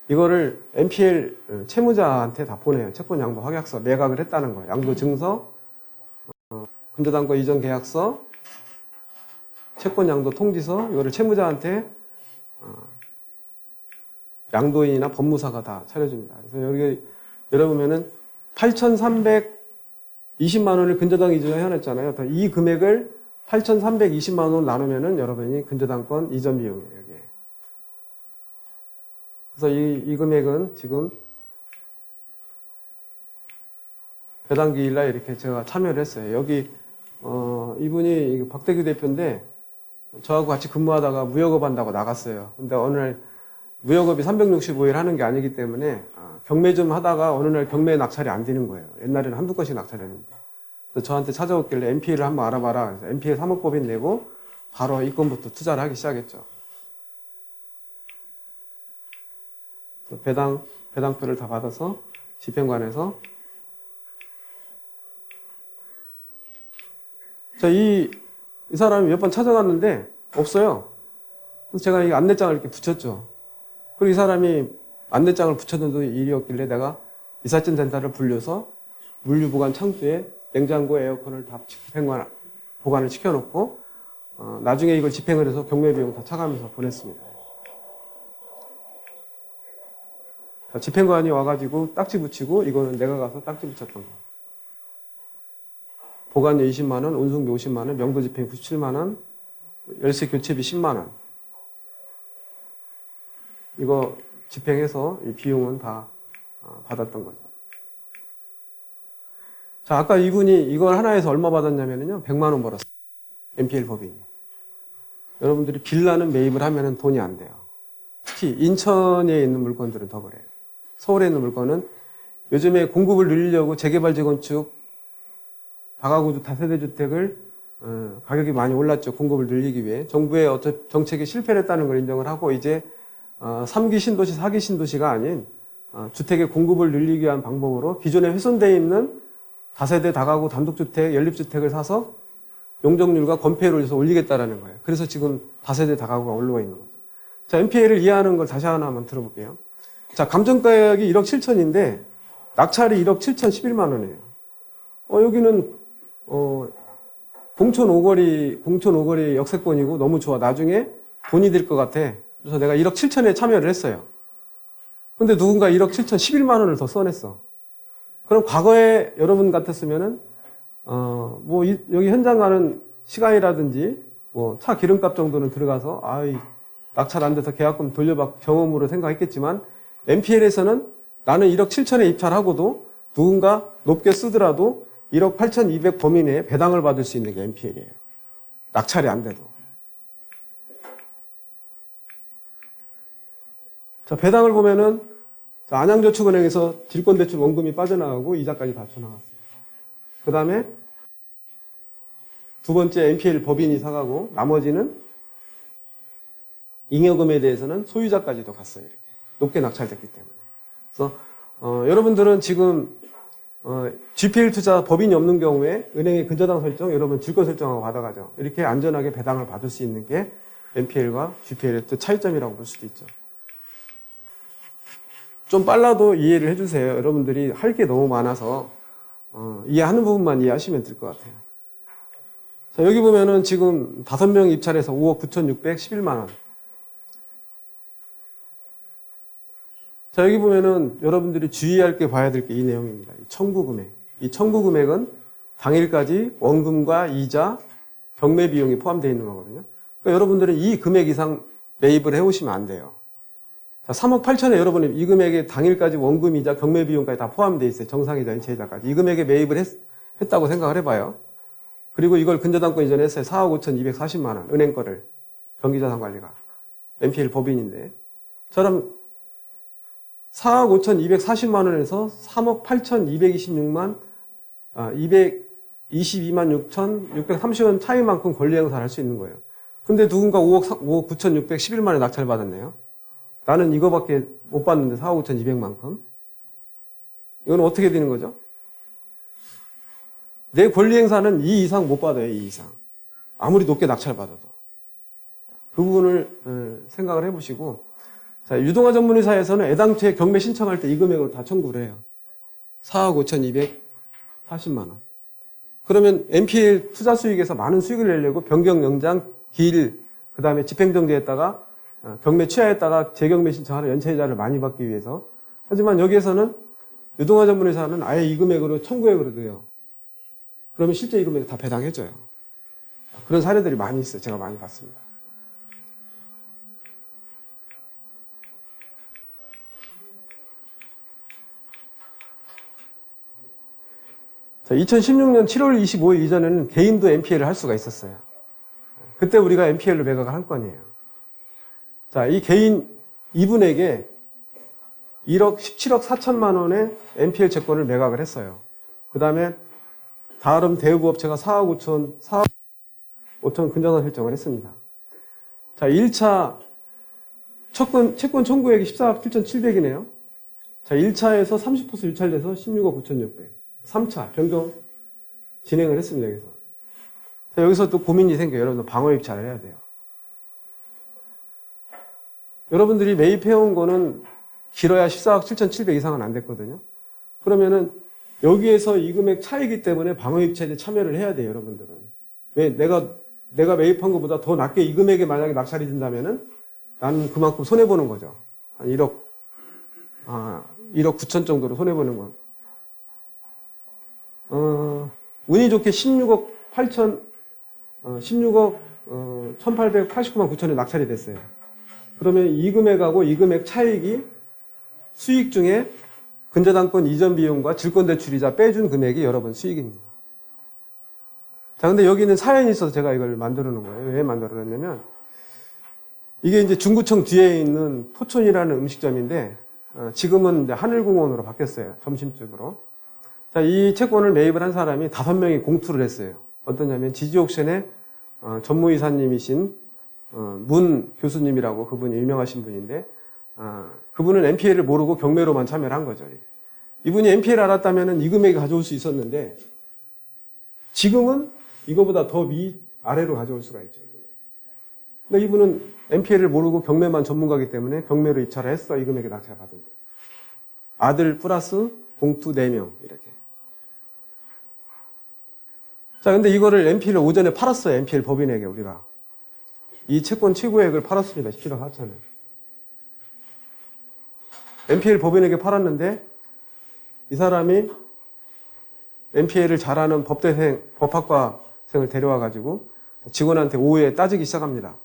이거를 NPL 채무자한테 다 보내요. 채권 양도 확약서, 매각을 했다는 거예요. 양도 증서, 근저당권 이전 계약서, 채권 양도 통지서, 이거를 채무자한테 양도인이나 법무사가 다 차려줍니다. 그래서 여기 여러분은 8,320만 원을 근저당 이전에 해놨잖아요. 이 금액을 8,320만 원으로 나누면은 여러분이 근저당권 이전 비용이에요. 여기. 그래서 이 금액은 지금 배당기일날 이렇게 제가 참여를 했어요. 여기 이분이 박대규 대표인데 저하고 같이 근무하다가 무역업 한다고 나갔어요. 근데 어느 날 무역업이 365일 하는 게 아니기 때문에 경매 좀 하다가 어느 날 경매 낙찰이 안 되는 거예요. 옛날에는 한두 건씩 낙찰했는데. 그래서 저한테 찾아오길래 NPL을 한번 알아봐라. 그래서 NPL 3억 법인 내고 바로 이 건부터 투자를 하기 시작했죠. 배당표를 다 받아서 집행관에서 자, 이 사람이 몇 번 찾아갔는데 없어요. 그래서 제가 이 안내장을 이렇게 붙였죠. 그리고 이 사람이 안내장을 붙였는데도 일이 없길래 내가 이삿짐 센터를 불려서 물류보관 창수에 냉장고, 에어컨을 다 집행관 보관을 시켜놓고 나중에 이걸 집행을 해서 경매 비용 다 차가면서 보냈습니다. 집행관이 와가지고 딱지 붙이고 이거는 내가 가서 딱지 붙였던 거. 보관료 20만 원, 운송비 50만 원, 명도집행 97만 원, 열쇠 교체비 10만 원. 이거 집행해서 이 비용은 다 받았던 거죠. 자, 아까 이분이 이걸 하나에서 얼마 받았냐면요. 100만 원 벌었어요. NPL 법인이. 여러분들이 빌라는 매입을 하면은 돈이 안 돼요. 특히 인천에 있는 물건들은 더 그래요. 서울에 있는 물건은 요즘에 공급을 늘리려고 재개발 재건축 다가구 다세대 주택을 가격이 많이 올랐죠. 공급을 늘리기 위해. 정부의 어떤 정책이 실패를 했다는 걸 인정을 하고 이제 3기 신도시, 4기 신도시가 아닌 주택의 공급을 늘리기 위한 방법으로 기존에 훼손되어 있는 다세대 다가구 단독주택, 연립주택을 사서 용적률과 건폐율을 해서 올리겠다라는 거예요. 그래서 지금 다세대 다가구가 올라와 있는 거죠. 자, NPL을 이해하는 걸 다시 하나 한번 들어볼게요. 자, 감정가액이 1억 7천인데 낙찰이 1억 7천 11만 원이에요. 여기는 공촌 오거리 역세권이고 너무 좋아. 나중에 돈이 될 것 같아. 그래서 내가 1억 7천에 참여를 했어요. 근데 누군가 1억 7천 11만 원을 더 써냈어. 그럼 과거에 여러분 같았으면은 여기 현장 가는 시간이라든지 차 기름값 정도는 들어가서 낙찰 안 돼서 계약금 돌려받고 경험으로 생각했겠지만 NPL에서는 나는 1억 7천에 입찰하고도 누군가 높게 쓰더라도 1억 8,200 범위 내에 배당을 받을 수 있는 게 NPL이에요. 낙찰이 안 돼도. 자, 배당을 보면은 자, 안양저축은행에서 질권대출 원금이 빠져나가고 이자까지 다 쳐나갔어요. 그 다음에 두 번째 NPL 법인이 사가고 나머지는 잉여금에 대해서는 소유자까지도 갔어요. 이렇게. 높게 낙찰됐기 때문에. 그래서 여러분들은 지금 GPL 투자 법인이 없는 경우에 은행의 근저당 설정, 여러분 질권 설정하고 받아가죠. 이렇게 안전하게 배당을 받을 수 있는 게 NPL과 GPL의 또 차이점이라고 볼 수도 있죠. 좀 빨라도 이해를 해주세요. 여러분들이 할 게 너무 많아서 이해하는 부분만 이해하시면 될 것 같아요. 자, 여기 보면은 지금 5명 입찰해서 5억 9,611만 원. 자, 여기 보면은 여러분들이 주의할 게 봐야 될 게 이 내용입니다. 이 청구 금액. 이 청구 금액은 당일까지 원금과 이자, 경매 비용이 포함되어 있는 거거든요. 그러니까 여러분들은 이 금액 이상 매입을 해오시면 안 돼요. 자, 3억 8천에 여러분이 이 금액에 당일까지 원금, 이자, 경매 비용까지 다 포함되어 있어요. 정상이자 인체이자까지. 이 금액에 매입을 했다고 생각을 해봐요. 그리고 이걸 근저당권 이전했어요. 4억 5,240만 원. 은행 거를. 경기자산관리가. NPL 법인인데. 저럼 4억 5,240만 원에서 3억 8,226만, 222만 6,630원 차이만큼 권리 행사를 할 수 있는 거예요. 근데 누군가 5억 9,611만 원에 낙찰 받았네요. 나는 이거밖에 못 받는데 4억 5,200만큼. 이건 어떻게 되는 거죠? 내 권리 행사는 이 이상 못 받아요, 이 이상. 아무리 높게 낙찰 받아도. 그 부분을 생각을 해보시고, 자, 유동화 전문의사에서는 애당초에 경매 신청할 때 이 금액으로 다 청구를 해요. 4억 5,240만 원. 그러면 NPL 투자 수익에서 많은 수익을 내려고 변경 연장, 기일, 그 다음에 집행정지했다가 경매 취하했다가 재경매 신청하는 연체이자를 많이 받기 위해서. 하지만 여기에서는 유동화 전문의사는 아예 이 금액으로 청구액으로 넣어요. 그러면 실제 이 금액을 다 배당해줘요. 그런 사례들이 많이 있어요. 제가 많이 봤습니다. 자, 2016년 7월 25일 이전에는 개인도 NPL을 할 수가 있었어요. 그때 우리가 NPL로 매각을 한 건이에요. 자, 이 개인 이분에게 17억 4천만 원의 NPL 채권을 매각을 했어요. 그 다음에 다른 대우부업체가 4억 5천 근저당 설정을 했습니다. 자, 1차 채권 청구액이 14억 7,700이네요. 자, 1차에서 30% 유찰돼서 16억 9,600. 3차 변경 진행을 했습니다. 여기서. 자, 여기서 또 고민이 생겨요. 여러분들 방어 입찰을 해야 돼요. 여러분들이 매입해온 거는 길어야 14억 7,700 이상은 안 됐거든요. 그러면은 여기에서 이 금액 차이기 때문에 방어 입찰에 참여를 해야 돼요. 여러분들은. 왜? 내가 매입한 것보다 더 낮게 이 금액에 만약에 낙찰이 된다면은 나는 그만큼 손해보는 거죠. 한 1억 9천 정도로 손해보는 건. 운이 좋게 16억 1,889만 9천에 낙찰이 됐어요. 그러면 이 금액하고 이 금액 차익이 수익 중에 근저당권 이전 비용과 질권대출이자 빼준 금액이 여러분 수익입니다. 자, 근데 여기는 사연이 있어서 제가 이걸 만들어 놓은 거예요. 왜 만들어 놨냐면, 이게 이제 중구청 뒤에 있는 포촌이라는 음식점인데, 지금은 이제 하늘공원으로 바뀌었어요. 점심집으로. 자, 이 채권을 매입을 한 사람이 5명이 공투를 했어요. 어떠냐면, 지지옥션의 전무이사님이신 문 교수님이라고 그분이 유명하신 분인데, 그분은 NPL을 모르고 경매로만 참여를 한 거죠. 이분이 NPL 알았다면 이 금액을 가져올 수 있었는데, 지금은 이거보다 더 아래로 가져올 수가 있죠. 근데 이분은 NPL을 모르고 경매만 전문가이기 때문에 경매로 입찰을 했어. 이 금액에 낙찰 받은 거예요. 아들 플러스 공투 4명, 이렇게. 자, 근데 이거를 NPL을 오전에 팔았어요. NPL 법인에게 우리가. 이 채권 최고액을 팔았습니다. 17억 4천을. NPL 법인에게 팔았는데 이 사람이 NPL을 잘하는 법학과생을 데려와가지고 직원한테 오후에 따지기 시작합니다.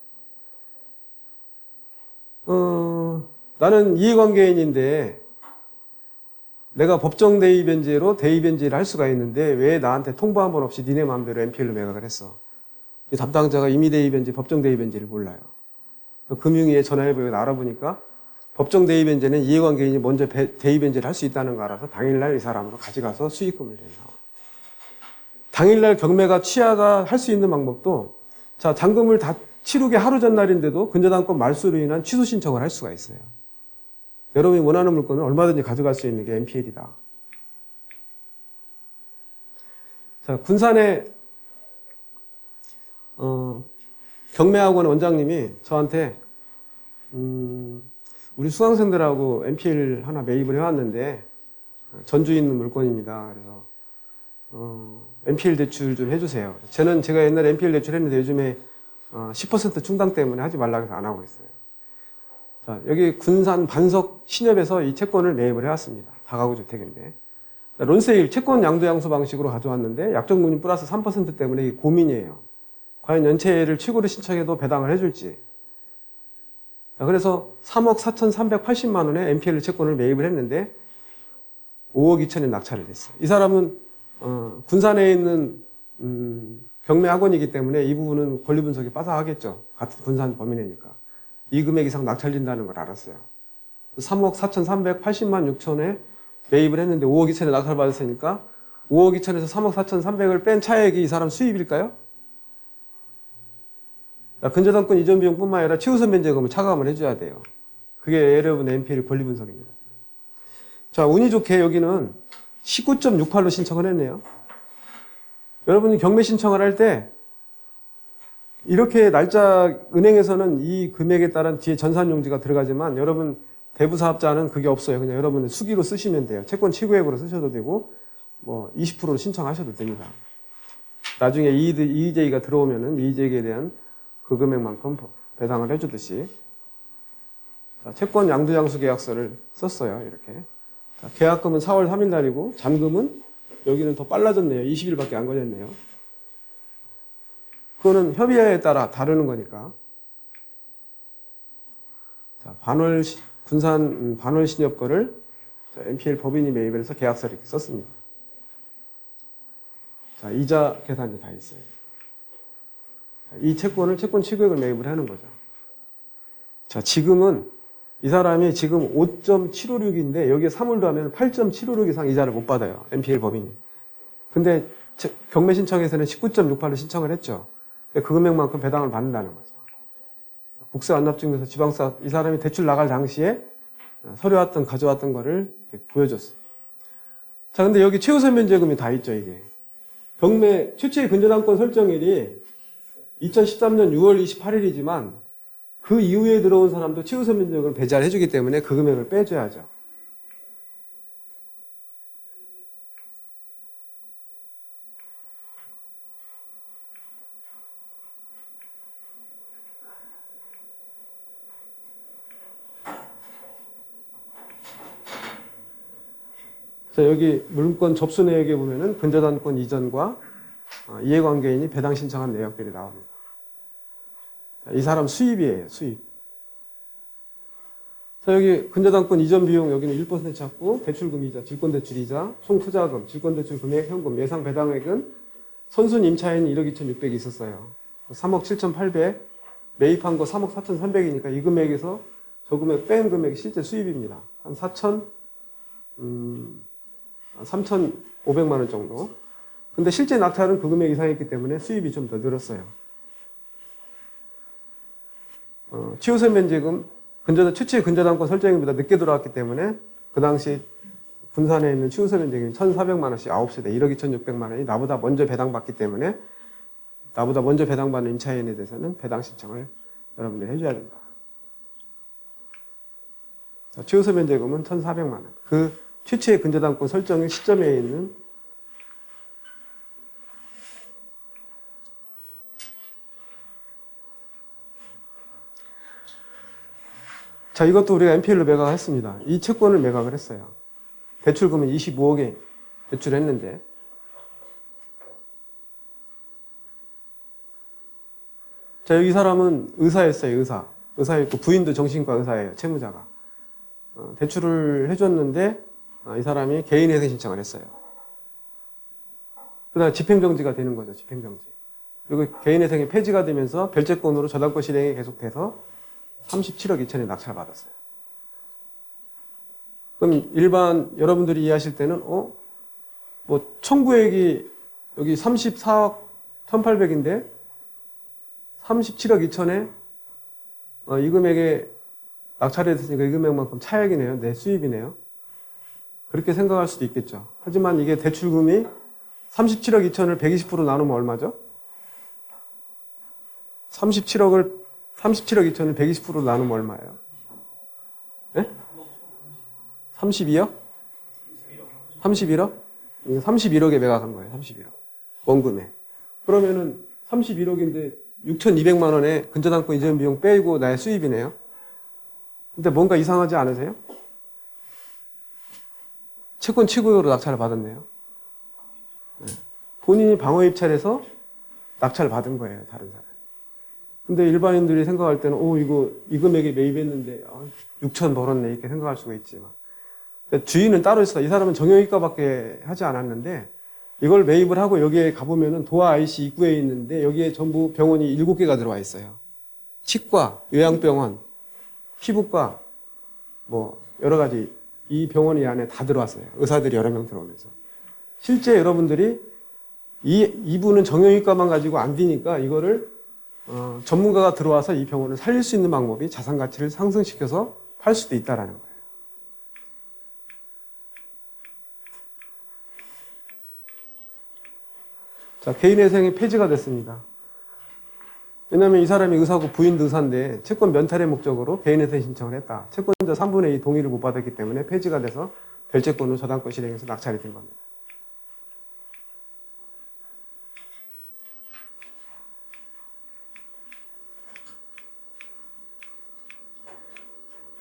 나는 이해관계인인데 내가 법정 대의변제로 대의변제를 할 수가 있는데 왜 나한테 통보 한 번 없이 니네 마음대로 NPL로 매각을 했어? 이 담당자가 임의대의변제, 법정 대의변제를 몰라요. 금융위에 전화해보고 알아보니까 법정 대의변제는 이해관계인이 먼저 대의변제를 할 수 있다는 거 알아서 당일날 이 사람으로 가져가서 수익금을 내요. 당일날 경매가 취하가 할 수 있는 방법도 자 잔금을 다 치르기 하루 전날인데도 근저당권 말소로 인한 취소 신청을 할 수가 있어요. 여러분이 원하는 물건을 얼마든지 가져갈 수 있는 게 NPL이다. 자, 군산에 경매학원 원장님이 저한테 우리 수강생들하고 NPL 하나 매입을 해왔는데 전주 있는 물건입니다. 그래서 NPL 대출 좀 해주세요. 제가 옛날에 NPL 대출 했는데 요즘에 10% 충당 때문에 하지 말라고 해서 안 하고 있어요. 자, 여기 군산 반석 신협에서 이 채권을 매입을 해왔습니다. 다가구 주택인데. 론세일 채권 양도양수 방식으로 가져왔는데 약정금리 플러스 3% 때문에 이게 고민이에요. 과연 연체를 최고로 신청해도 배당을 해줄지. 자, 그래서 3억 4,380만 원에 NPL 채권을 매입을 했는데 5억 2천에 낙찰을 했어요. 이 사람은 군산에 있는 경매 학원이기 때문에 이 부분은 권리 분석이 빠삭하겠죠. 같은 군산 범위내니까. 이 금액 이상 낙찰된다는 걸 알았어요. 3억 4,380만 6천에 매입을 했는데 5억 2천에 낙찰받았으니까 5억 2천에서 3억 4,300을 뺀 차액이 이 사람 수입일까요? 근저당권 이전 비용뿐만 아니라 최우선 면제금을 차감을 해줘야 돼요. 그게 여러분의 NPL 권리 분석입니다. 자, 운이 좋게 여기는 19.68로 신청을 했네요. 여러분이 경매 신청을 할 때 이렇게 날짜 은행에서는 이 금액에 따른 뒤에 전산용지가 들어가지만 여러분 대부사업자는 그게 없어요. 그냥 여러분은 수기로 쓰시면 돼요. 채권 취구액으로 쓰셔도 되고 뭐 20%로 신청하셔도 됩니다. 나중에 이의제기가 들어오면은 이의제기에 대한 그 금액만큼 배당을 해주듯이. 자, 채권 양도장수 계약서를 썼어요. 이렇게. 자, 계약금은 4월 3일 날이고 잔금은 여기는 더 빨라졌네요. 20일밖에 안 걸렸네요. 그거는 협의회에 따라 다르는 거니까. 자, 군산 반월신협 거를 NPL 법인이 매입을 해서 계약서를 이렇게 썼습니다. 자, 이자 계산이 다 있어요. 자, 이 채권을 채권 취급액을 매입을 하는 거죠. 자, 지금은 이 사람이 지금 5.756인데 여기에 3을 더하면 8.756 이상 이자를 못 받아요. NPL 법인이. 근데 경매 신청에서는 19.68로 신청을 했죠. 그 금액만큼 배당을 받는다는 거죠. 국세 완납증명서 지방세 이 사람이 대출 나갈 당시에 서류왔던 가져왔던 거를 보여줬어요. 자, 근데 여기 최우선 면제금이 다 있죠, 이게. 경매 최초의 근저당권 설정일이 2013년 6월 28일이지만 그 이후에 들어온 사람도 최우선 면제금을 배제를 해주기 때문에 그 금액을 빼줘야죠. 자, 여기 물건 접수 내역에 보면은 근저당권 이전과 이해관계인이 배당 신청한 내역들이 나옵니다. 자, 이 사람 수입이에요, 수입. 자, 여기 근저당권 이전 비용 여기는 1% 찾고 대출금 이자, 질권대출 이자, 총 투자금, 질권대출 금액, 현금, 예상 배당액은 선순 임차인 1억 2,600이 있었어요. 3억 7,800, 매입한 거 3억 4,300이니까 이 금액에서 저 금액 뺀 금액이 실제 수입입니다. 한 3,500만 원 정도. 근데 실제 낙찰은 그 금액 이상이기 때문에 수입이 좀 더 늘었어요. 최우선 면제금, 최초의 근저당권 설정일보다 늦게 들어왔기 때문에 그 당시 군산에 있는 최우선 면제금이 1,400만 원씩 9세대 1억 2,600만 원이 나보다 먼저 배당받기 때문에 나보다 먼저 배당받는 임차인에 대해서는 배당 신청을 여러분들이 해줘야 된다. 자, 최우선 면제금은 1,400만 원. 그 최초의 근저당권 설정일 시점에 있는 자, 이것도 우리가 NPL로 매각을 했습니다. 이 채권을 매각을 했어요. 대출금은 25억에 대출했는데 자, 여기 사람은 의사였어요, 의사. 의사였고 부인도 정신과 의사예요. 채무자가. 대출을 해줬는데 이 사람이 개인회생 신청을 했어요. 그다음에 집행정지가 되는 거죠. 집행정지. 그리고 개인회생이 폐지가 되면서 별채권으로 저당권 실행이 계속돼서 37억 2천에 낙찰을 받았어요. 그럼 일반 여러분들이 이해하실 때는 뭐 청구액이 여기 34억 1,800인데 37억 2천에 이 금액에 낙찰이 됐으니까 이 금액만큼 차액이네요. 내 수입이네요. 그렇게 생각할 수도 있겠죠. 하지만 이게 대출금이 37억 2천을 120% 나누면 얼마죠? 37억 2천을 120% 나누면 얼마예요? 네? 32억? 31억? 31억에 매각한 거예요. 31억. 원금에. 그러면은 31억인데 6,200만 원에 근저당권 이전 비용 빼고 나의 수입이네요. 근데 뭔가 이상하지 않으세요? 채권 취급으로 낙찰을 받았네요. 네. 본인이 방어 입찰해서 낙찰을 받은 거예요. 다른 사람. 근데 일반인들이 생각할 때는 이거 이 금액에 매입했는데 6천 벌었네 이렇게 생각할 수가 있지만 주인은 따로 있어. 이 사람은 정형외과밖에 하지 않았는데 이걸 매입을 하고 여기에 가보면은 도화 IC 입구에 있는데 여기에 전부 병원이 7개가 들어와 있어요. 치과, 요양병원, 피부과 뭐 여러 가지 이 병원이 안에 다 들어왔어요. 의사들이 여러 명 들어오면서. 실제 여러분들이 이분은 정형외과만 가지고 안 되니까 이거를 전문가가 들어와서 이 병원을 살릴 수 있는 방법이 자산 가치를 상승시켜서 팔 수도 있다라는 거예요. 자, 개인회생이 폐지가 됐습니다. 왜냐하면 이 사람이 의사고 부인도 의사인데 채권 면탈의 목적으로 개인회생 신청을 했다. 채권자 3분의 2 동의를 못 받았기 때문에 폐지가 돼서 별채권으로 저당권 실행해서 낙찰이 된 겁니다.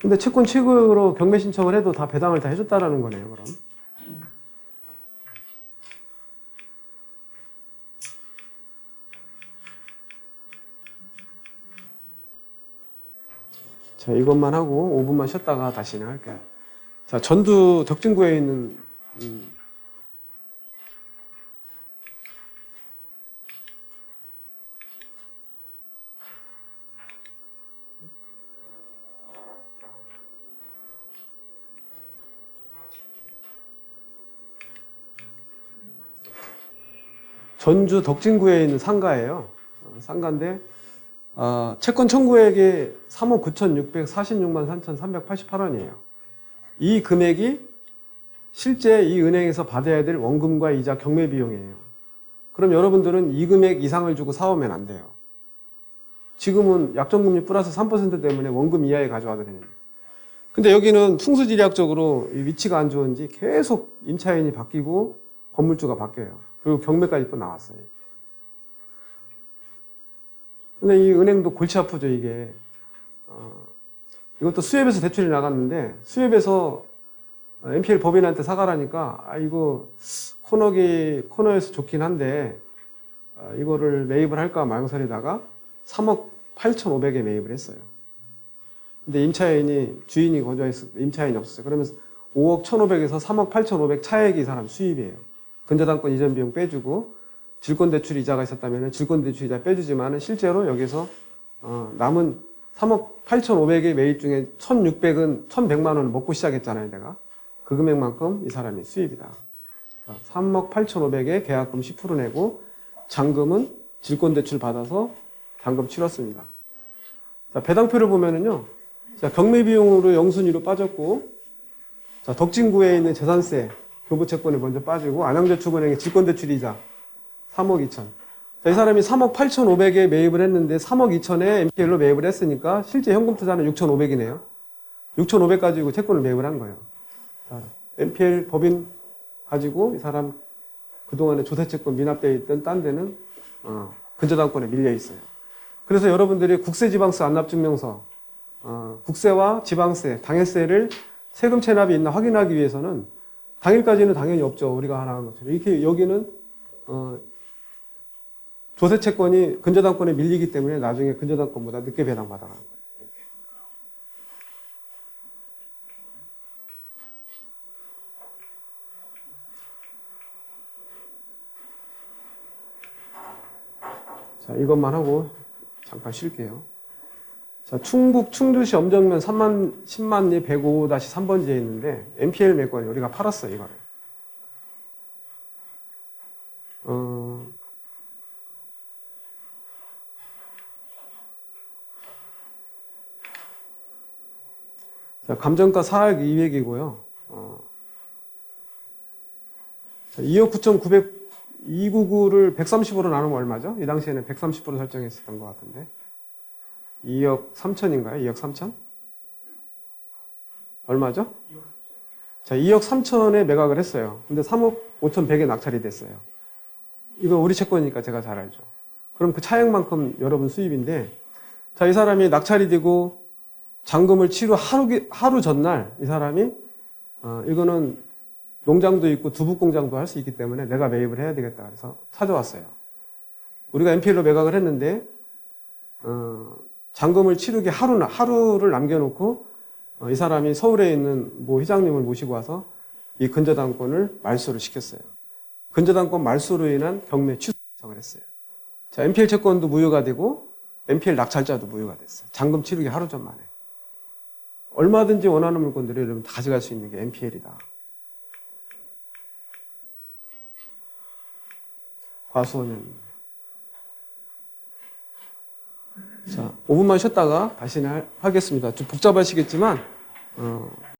근데 채권 취급으로 경매 신청을 해도 다 배당을 다 해줬다라는 거네요, 그럼. 자, 이것만 하고 5분만 쉬었다가 다시 진행할게요. 자, 전주 덕진구에 있는 전주 덕진구에 있는 상가예요. 상가인데 채권 청구액이 3억 9,646만 3,388원이에요. 이 금액이 실제 이 은행에서 받아야 될 원금과 이자 경매 비용이에요. 그럼 여러분들은 이 금액 이상을 주고 사오면 안 돼요. 지금은 약정금리 플러스 3% 때문에 원금 이하에 가져와도 되는데. 근데 여기는 풍수지리학적으로 위치가 안 좋은지 계속 임차인이 바뀌고 건물주가 바뀌어요. 그리고 경매까지 또 나왔어요. 근데 이 은행도 골치 아프죠, 이게. 이것도 수협에서 대출이 나갔는데, 수협에서 NPL 법인한테 사가라니까, 이거 코너에서 좋긴 한데, 이거를 매입을 할까 망설이다가 3억 8,500에 매입을 했어요. 근데 주인이 거주했을 때 임차인이 없었어요. 그러면서 5억 1,500에서 3억 8,500 차액이 이 사람 수입이에요. 근저당권 이전 비용 빼주고, 질권대출 이자가 있었다면 질권대출 이자 빼주지만 실제로 여기서 남은 3억 8,500의 매입 중에 1,100만 원을 먹고 시작했잖아요, 내가. 그 금액만큼 이 사람이 수입이다. 3억 8,500에 계약금 10% 내고 잔금은 질권대출 받아서 잔금 치렀습니다. 자, 배당표를 보면은요. 자, 경매비용으로 영순위로 빠졌고, 자, 덕진구에 있는 재산세, 교부채권에 먼저 빠지고, 안양저축은행의 질권대출 이자 3억 2천. 자, 이 사람이 3억 8,500에 매입을 했는데 3억 2천에 NPL로 매입을 했으니까 실제 현금 투자는 6,500이네요. 6,500 가지고 채권을 매입을 한 거예요. 자, NPL 법인 가지고 이 사람 그동안에 조세채권 미납되어 있던 딴 데는 근저당권에 밀려 있어요. 그래서 여러분들이 국세지방세 안납증명서, 국세와 지방세, 당해세를 세금 체납이 있나 확인하기 위해서는 당일까지는 당연히 없죠. 우리가 하나 한 것처럼. 이렇게 여기는 조세채권이 근저당권에 밀리기 때문에 나중에 근저당권보다 늦게 배당받아가는 거예요. 이렇게. 자, 이것만 하고 잠깐 쉴게요. 자, 충북 충주시 엄정면 10만리 105-3번지에 있는데 NPL 매권 우리가 팔았어요, 이거를. 자, 감정가 4억 200이고요. 2억 9,900, 299를 130으로 나누면 얼마죠? 이 당시에는 130% 설정했었던 것 같은데. 2억 3천인가요? 2억 3천? 얼마죠? 자, 2억 3천에 매각을 했어요. 근데 3억 5,100에 낙찰이 됐어요. 이거 우리 채권이니까 제가 잘 알죠. 그럼 그 차액만큼 여러분 수입인데, 자, 이 사람이 낙찰이 되고 잔금을 치루 하루 전날 이 사람이 이거는 농장도 있고 두부 공장도 할 수 있기 때문에 내가 매입을 해야 되겠다 그래서 찾아왔어요. 우리가 NPL로 매각을 했는데 잔금을 치르기 하루를 남겨놓고 이 사람이 서울에 있는 모 회장님을 모시고 와서 이 근저당권을 말소를 시켰어요. 근저당권 말소로 인한 경매 취소 신청을 했어요. 자, NPL 채권도 무효가 되고 NPL 낙찰자도 무효가 됐어요. 잔금 치르기 하루 전 만에. 얼마든지 원하는 물건들을 여러분 다 가져갈 수 있는 게 NPL이다. 과수원은. 자, 5분만 쉬었다가 다시 하겠습니다. 좀 복잡하시겠지만